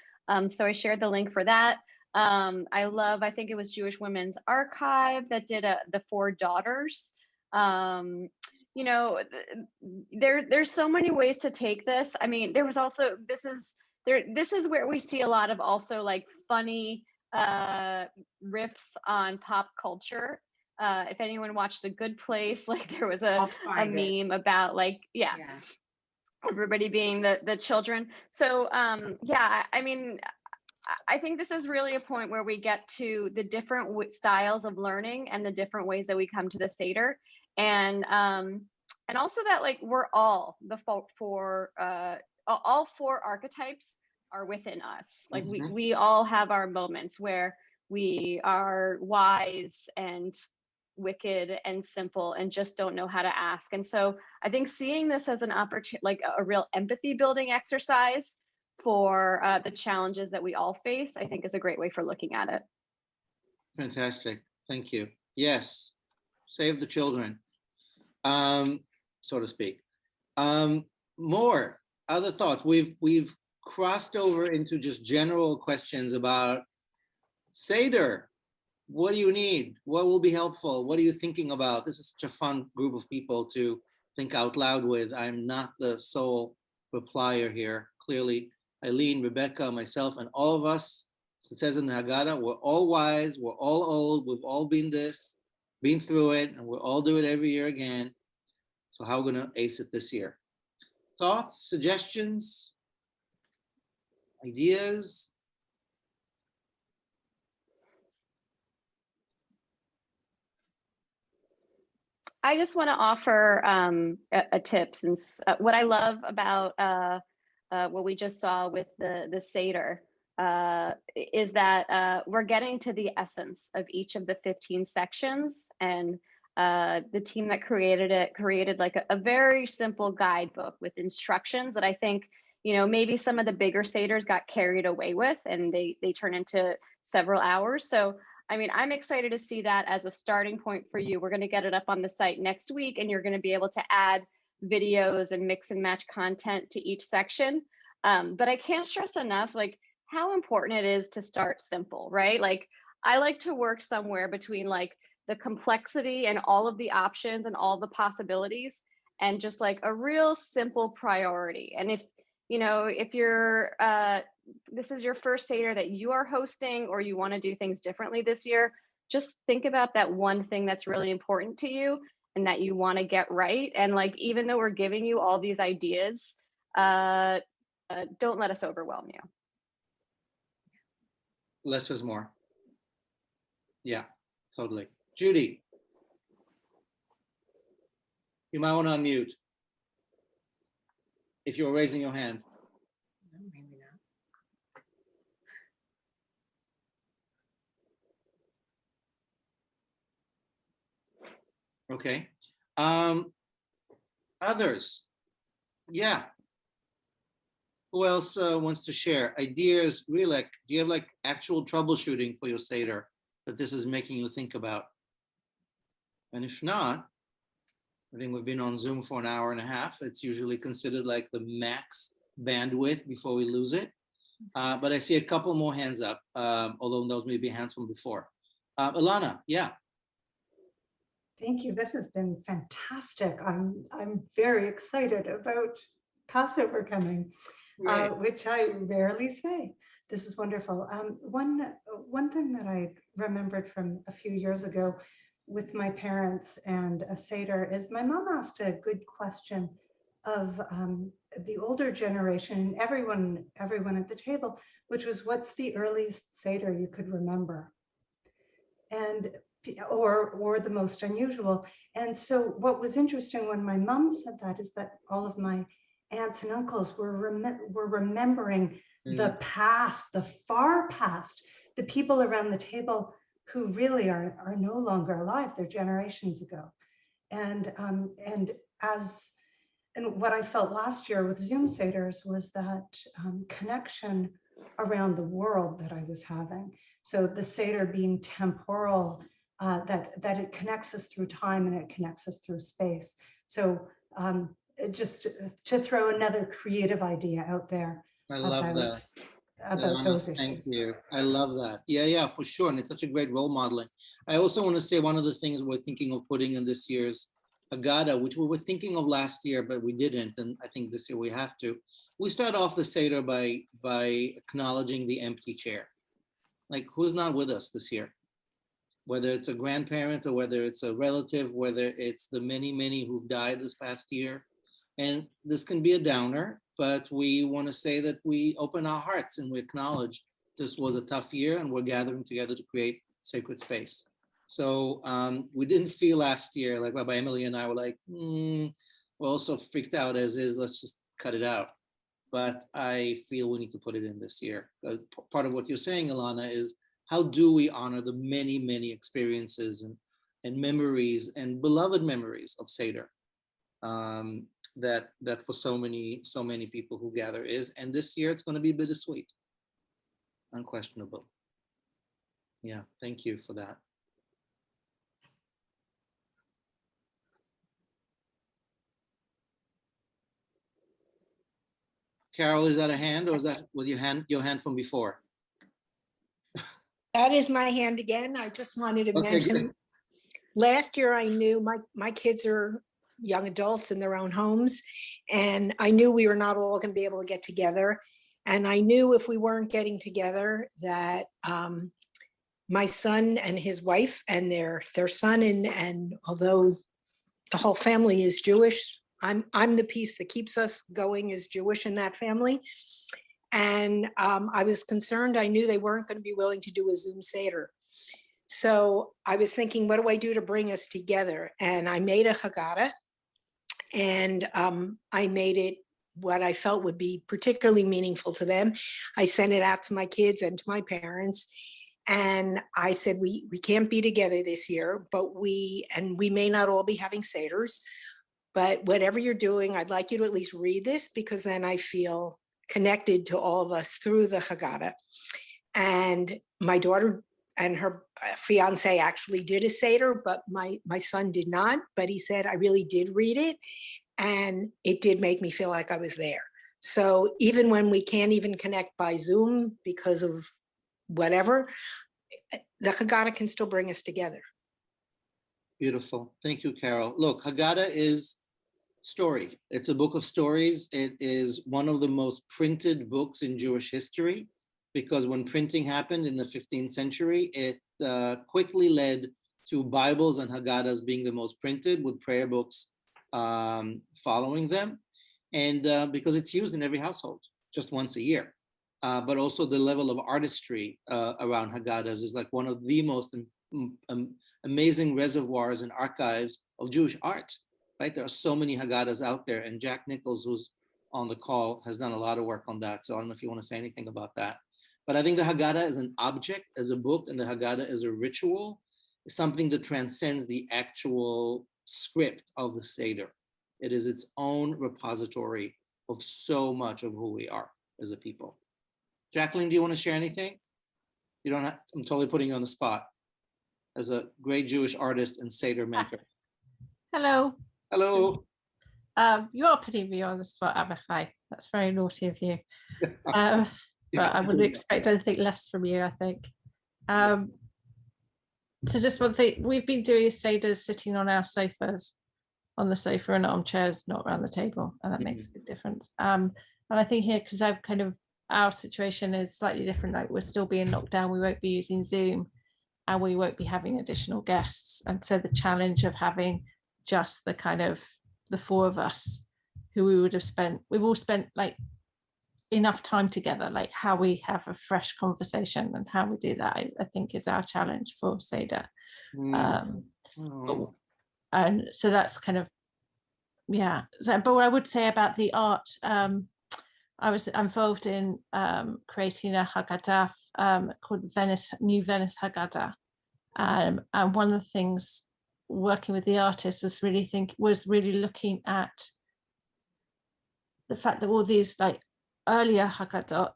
So I shared the link for that. I think it was Jewish Women's Archive that did the 4 daughters. You know, there's so many ways to take this. I mean, there was also, this is where we see a lot of also like funny riffs on pop culture. If anyone watched The Good Place, like there was a meme about like, yeah, everybody being the children. So yeah, I mean, I think this is really a point where we get to the different styles of learning and the different ways that we come to the Seder. And also that like we're all all 4 archetypes are within us. Like we all have our moments where we are wise and wicked and simple and just don't know how to ask. And so I think seeing this as an opportunity, like a real empathy building exercise for the challenges that we all face, I think is a great way for looking at it. Fantastic. Thank you. Yes. Save the children, so to speak. More other thoughts. We've crossed over into just general questions about Seder, What do you need? What will be helpful? What are you thinking about? This is such a fun group of people to think out loud with. I'm not the sole replier here. Clearly, Eileen, Rebecca, myself, and all of us, as it says in the Haggadah, we're all wise, we're all old, we've all been through it, and we'll all do it every year again. So how are we gonna ace it this year? Thoughts, suggestions, ideas? I just want to offer a tip, since what I love about what we just saw with the Seder is that we're getting to the essence of each of the 15 sections, and the team that created it created like a very simple guidebook with instructions that I think, you know, maybe some of the bigger Seders got carried away with, and they turn into several hours. So I mean, I'm excited to see that as a starting point for you. We're going to get it up on the site next week, and you're going to be able to add videos and mix and match content to each section. But I can't stress enough, like, how important it is to start simple, right? Like, I like to work somewhere between like the complexity and all of the options and all the possibilities, and just like a real simple priority. And if, you know, if you're this is your first Seder that you are hosting, or you want to do things differently this year, just think about that one thing that's really important to you and that you want to get right. And like, even though we're giving you all these ideas, don't let us overwhelm you. Less is more. Yeah, totally. Judy, you might want to unmute if you were raising your hand. Maybe not. Okay. Others? Yeah. Who else wants to share ideas? Rilek, do you have like actual troubleshooting for your Seder that this is making you think about? And if not, I think we've been on Zoom for an hour and a half. It's usually considered like the max bandwidth before we lose it. But I see a couple more hands up, although those may be hands from before. Ilana, yeah. Thank you. This has been fantastic. I'm very excited about Passover coming, Right. which I rarely say. This is wonderful. One thing that I remembered from a few years ago with my parents and a Seder is my mom asked a good question of the older generation, everyone at the table, which was, what's the earliest Seder you could remember? And or the most unusual. And so what was interesting when my mom said that is that all of my aunts and uncles were remembering the past, the far past, the people around the table who really are no longer alive. They're generations ago. And what I felt last year with Zoom Seders was that connection around the world that I was having. So the Seder being temporal, that it connects us through time and it connects us through space. So just to throw another creative idea out there. I love that. About those issues. Thank you. I love that. Yeah, for sure. And it's such a great role modeling. I also want to say one of the things we're thinking of putting in this year's Haggadah, which we were thinking of last year, but we didn't. And I think this year we have to. We start off the Seder by acknowledging the empty chair. Like, who's not with us this year? Whether it's a grandparent or whether it's a relative, whether it's the many, many who've died this past year. And this can be a downer, but we want to say that we open our hearts and we acknowledge this was a tough year and we're gathering together to create sacred space. So we didn't feel last year, like Rabbi Emily and I were like, we're also freaked out as is, let's just cut it out. But I feel we need to put it in this year. Part of what you're saying, Ilana, is how do we honor the many, many experiences and memories and beloved memories of Seder that for so many people who gather is. And this year it's going to be bittersweet, unquestionable. Yeah, thank you for that. Carol, is that a hand or is that with your hand from before? That is my hand again. I just wanted to Okay, mention, good. last year I knew my kids are young adults in their own homes, and I knew we were not all going to be able to get together. And I knew if we weren't getting together that my son and his wife and their son, and although the whole family is Jewish, I'm the piece that keeps us going as Jewish in that family. And I was concerned. I knew they weren't going to be willing to do a Zoom Seder. So I was thinking, what do I do to bring us together? And I made a Haggadah, and I made it what I felt would be particularly meaningful to them. I sent it out to my kids and to my parents. And I said, we can't be together this year, but we may not all be having Seders, but whatever you're doing, I'd like you to at least read this, because then I feel connected to all of us through the Haggadah. And my daughter and her fiance actually did a Seder, but my son did not. But he said, I really did read it, and it did make me feel like I was there. So even when we can't even connect by Zoom because of whatever, the Haggadah can still bring us together. Beautiful. Thank you, Carol. Look, Haggadah is story. It's a book of stories. It is one of the most printed books in Jewish history, because when printing happened in the 15th century, it quickly led to Bibles and Haggadahs being the most printed, with prayer books following them. And because it's used in every household just once a year. But also the level of artistry around Haggadahs is like one of the most amazing reservoirs and archives of Jewish art, right? There are so many Haggadahs out there, and Jack Nichols, who's on the call, has done a lot of work on that. So I don't know if you want to say anything about that. But I think the Haggadah as an object, as a book, and the Haggadah as a ritual is something that transcends the actual script of the Seder. It is its own repository of so much of who we are as a people. Jacqueline, do you want to share anything? You don't have, I'm totally putting you on the spot as a great Jewish artist and Seder maker. Hello. Hello. You are putting me on the spot, Amichai. That's very naughty of you. But I wouldn't expect anything less from you, I think. So just one thing, we've been doing Seders sitting on our sofas, on the sofa and armchairs, not around the table, and that makes a big difference. And I think here, because I've kind of, our situation is slightly different, like we're still being locked down, we won't be using Zoom, and we won't be having additional guests. And so the challenge of having just the kind of the four of us who we would have spent, we've all spent like enough time together, like how we have a fresh conversation and how we do that, I think is our challenge for Seder. And so that's kind of, yeah. So, but what I would say about the art, I was involved in creating a Haggadah called New Venice Haggadah. And one of the things working with the artist was really looking at the fact that all these like earlier Haggadot,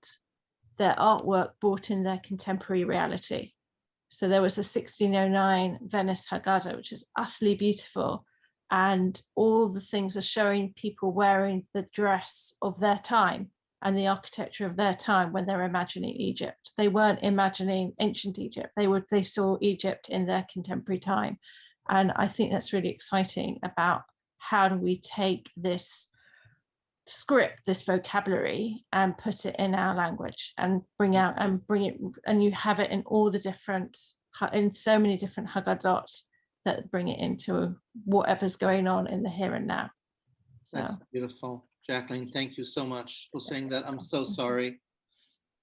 their artwork brought in their contemporary reality. So there was a 1609 Venice Haggadah, which is utterly beautiful. And all the things are showing people wearing the dress of their time and the architecture of their time when they're imagining Egypt. They weren't imagining ancient Egypt. They saw Egypt in their contemporary time. And I think that's really exciting about how do we take this script, this vocabulary, and put it in our language and bring it, and you have it in all the different, in so many different Haggadot that bring it into whatever's going on in the here and now. So that's beautiful. Jacqueline, thank you so much for saying that. I'm so sorry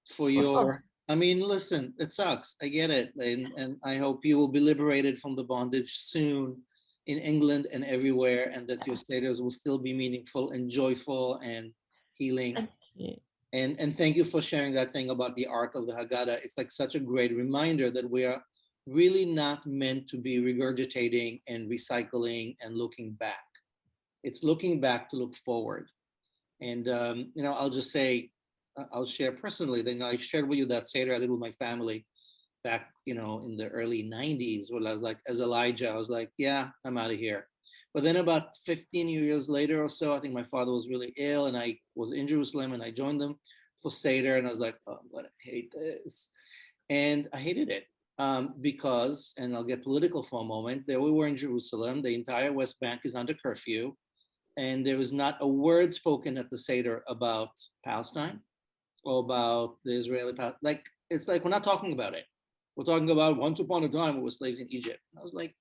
for your, I mean, listen, it sucks. I get it. And I hope you will be liberated from the bondage soon in England and everywhere, and that your Seders will still be meaningful and joyful and healing. thank you. And thank you for sharing that thing about the art of the Haggadah. It's like such a great reminder that we are really not meant to be regurgitating and recycling and looking back. It's looking back to look forward. And I'll just say, I'll share personally that I shared with you that Seder I did with my family back, in the early 90s, when I was like, as Elijah, I was like, yeah, I'm out of here. But then about 15 years later or so, I think my father was really ill and I was in Jerusalem and I joined them for Seder, and I was like, oh, I'm gonna hate this. And I hated it because, and I'll get political for a moment, there we were in Jerusalem, the entire West Bank is under curfew, and there was not a word spoken at the Seder about Palestine or about the Israeli, like, it's like, we're not talking about it. We're talking about once upon a time we were slaves in Egypt. I was like,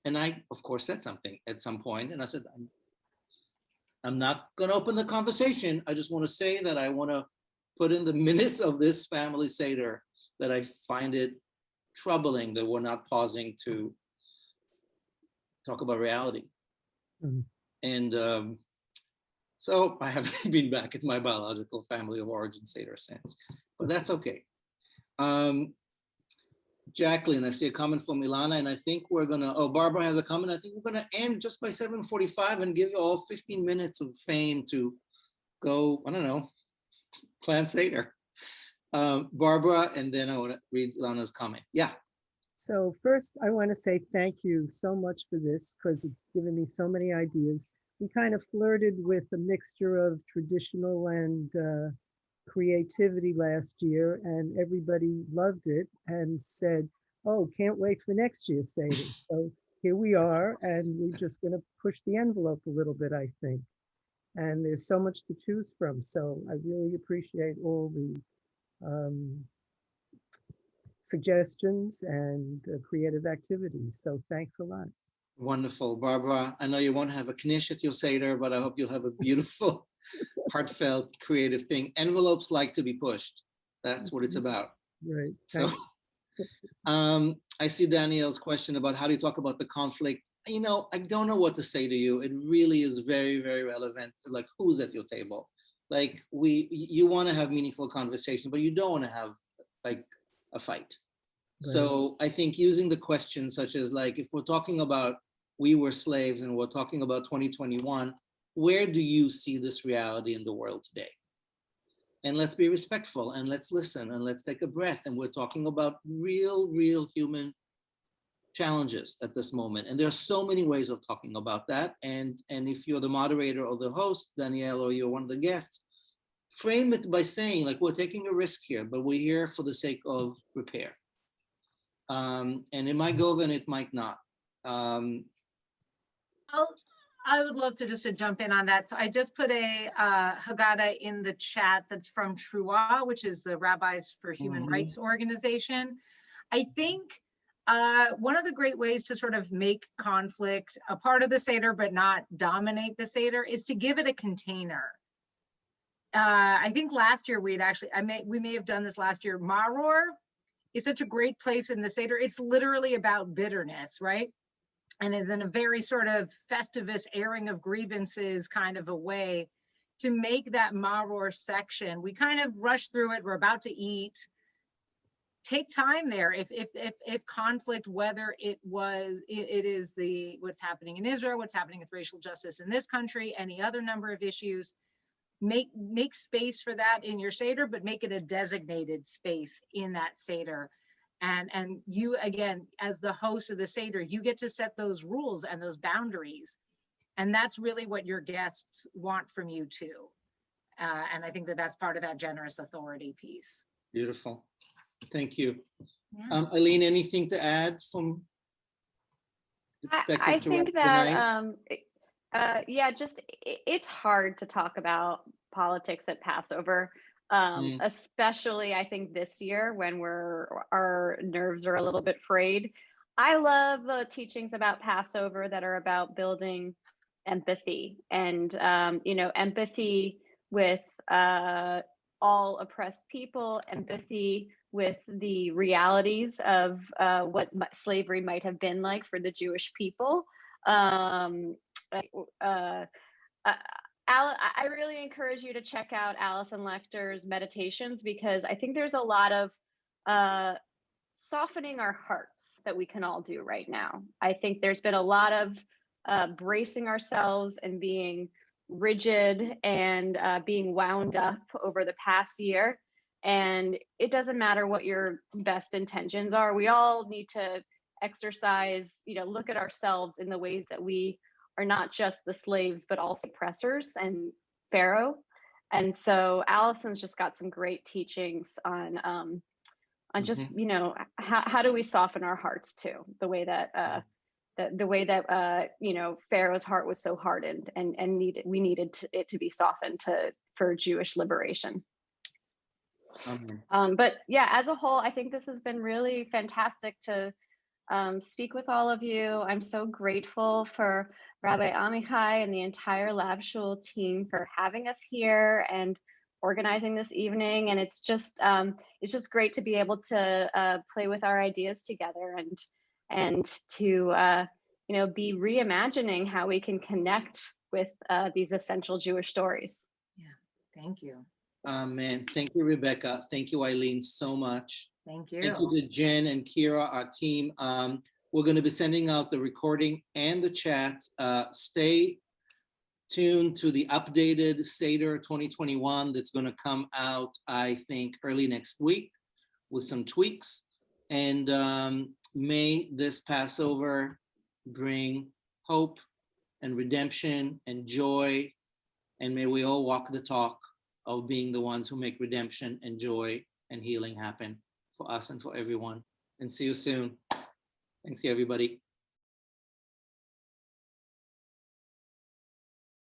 and I, of course, said something at some point, and I said, I'm not going to open the conversation. I just want to say that I want to put in the minutes of this family Seder that I find it troubling that we're not pausing to talk about reality. And so I haven't been back at my biological family of origin Seder since, but that's okay. Jacqueline, I see a comment from Ilana, and I think we're gonna, oh, Barbara has a comment. I think we're gonna end just by 7:45 and give you all 15 minutes of fame to go, I don't know, plan Seder. Barbara, and then I wanna read Ilana's comment. Yeah. So first, I want to say thank you so much for this, because it's given me so many ideas. We kind of flirted with a mixture of traditional and creativity last year, and everybody loved it and said, oh, can't wait for next year's Seder. So here we are, and we're just going to push the envelope a little bit, I think. And there's so much to choose from. So I really appreciate all the suggestions and creative activities. So thanks a lot. Wonderful. Barbara, I know you won't have a knish at your Seder, but I hope you'll have a beautiful, heartfelt, creative thing. Envelopes like to be pushed. That's what it's about. Right. So I see Danielle's question about how do you talk about the conflict. You know, I don't know what to say to you. It really is very, very relevant. Like, who's at your table? Like, you want to have meaningful conversation, but you don't want to have like a fight. Right. So I think using the questions such as, like, if we're talking about we were slaves and we're talking about 2021, where do you see this reality in the world today? And let's be respectful, and let's listen, and let's take a breath. And we're talking about real human challenges at this moment. And there are so many ways of talking about that. And if you're the moderator or the host, Danielle, or you're one of the guests, frame it by saying, like, we're taking a risk here, but we're here for the sake of repair. And it might go and it might not. I would love to just jump in on that. So I just put a Haggadah in the chat that's from TRUA, which is the Rabbis for Human Rights organization. I think one of the great ways to sort of make conflict a part of the Seder but not dominate the Seder is to give it a container. I think last year we may have done this last year. Maror is such a great place in the Seder. It's literally about bitterness, right? And is in a very sort of festivus airing of grievances kind of a way to make that Maror section. We kind of rush through it. We're about to eat. Take time there. If conflict, whether it is what's happening in Israel, what's happening with racial justice in this country, any other number of issues, make space for that in your Seder, but make it a designated space in that Seder. And you, again, as the host of the Seder, you get to set those rules and those boundaries. And that's really what your guests want from you too. And I think that that's part of that generous authority piece. Beautiful. Thank you. Yeah. Eileen, anything to add from? I think that, yeah, just it's hard to talk about politics at Passover. Especially I think this year when our nerves are a little bit frayed. I love the teachings about Passover that are about building empathy and empathy with all oppressed people, empathy with the realities of what slavery might have been like for the Jewish people. I really encourage you to check out Alison Lechter's meditations, because I think there's a lot of softening our hearts that we can all do right now. I think there's been a lot of bracing ourselves and being rigid and being wound up over the past year. And it doesn't matter what your best intentions are. We all need to exercise, look at ourselves in the ways that we are not just the slaves, but also oppressors and Pharaoh. And so Alison's just got some great teachings on on just, you know, how do we soften our hearts too? The way that, you know, Pharaoh's heart was so hardened and we needed it to be softened for Jewish liberation. But yeah, as a whole, I think this has been really fantastic to speak with all of you. I'm so grateful for Rabbi Amichai and the entire Lab Shul team for having us here and organizing this evening. And it's just great to be able to play with our ideas together and to you know, be reimagining how we can connect with these essential Jewish stories. Yeah, thank you. Amen. Thank you, Rebecca. Thank you, Eileen, so much. Thank you. Thank you to Jen and Kira, our team. We're going to be sending out the recording and the chat. Stay tuned to the updated Seder 2021 that's going to come out, I think, early next week with some tweaks. And may this Passover bring hope and redemption and joy. And may we all walk the talk of being the ones who make redemption and joy and healing happen for us and for everyone. And see you soon. Thanks, everybody.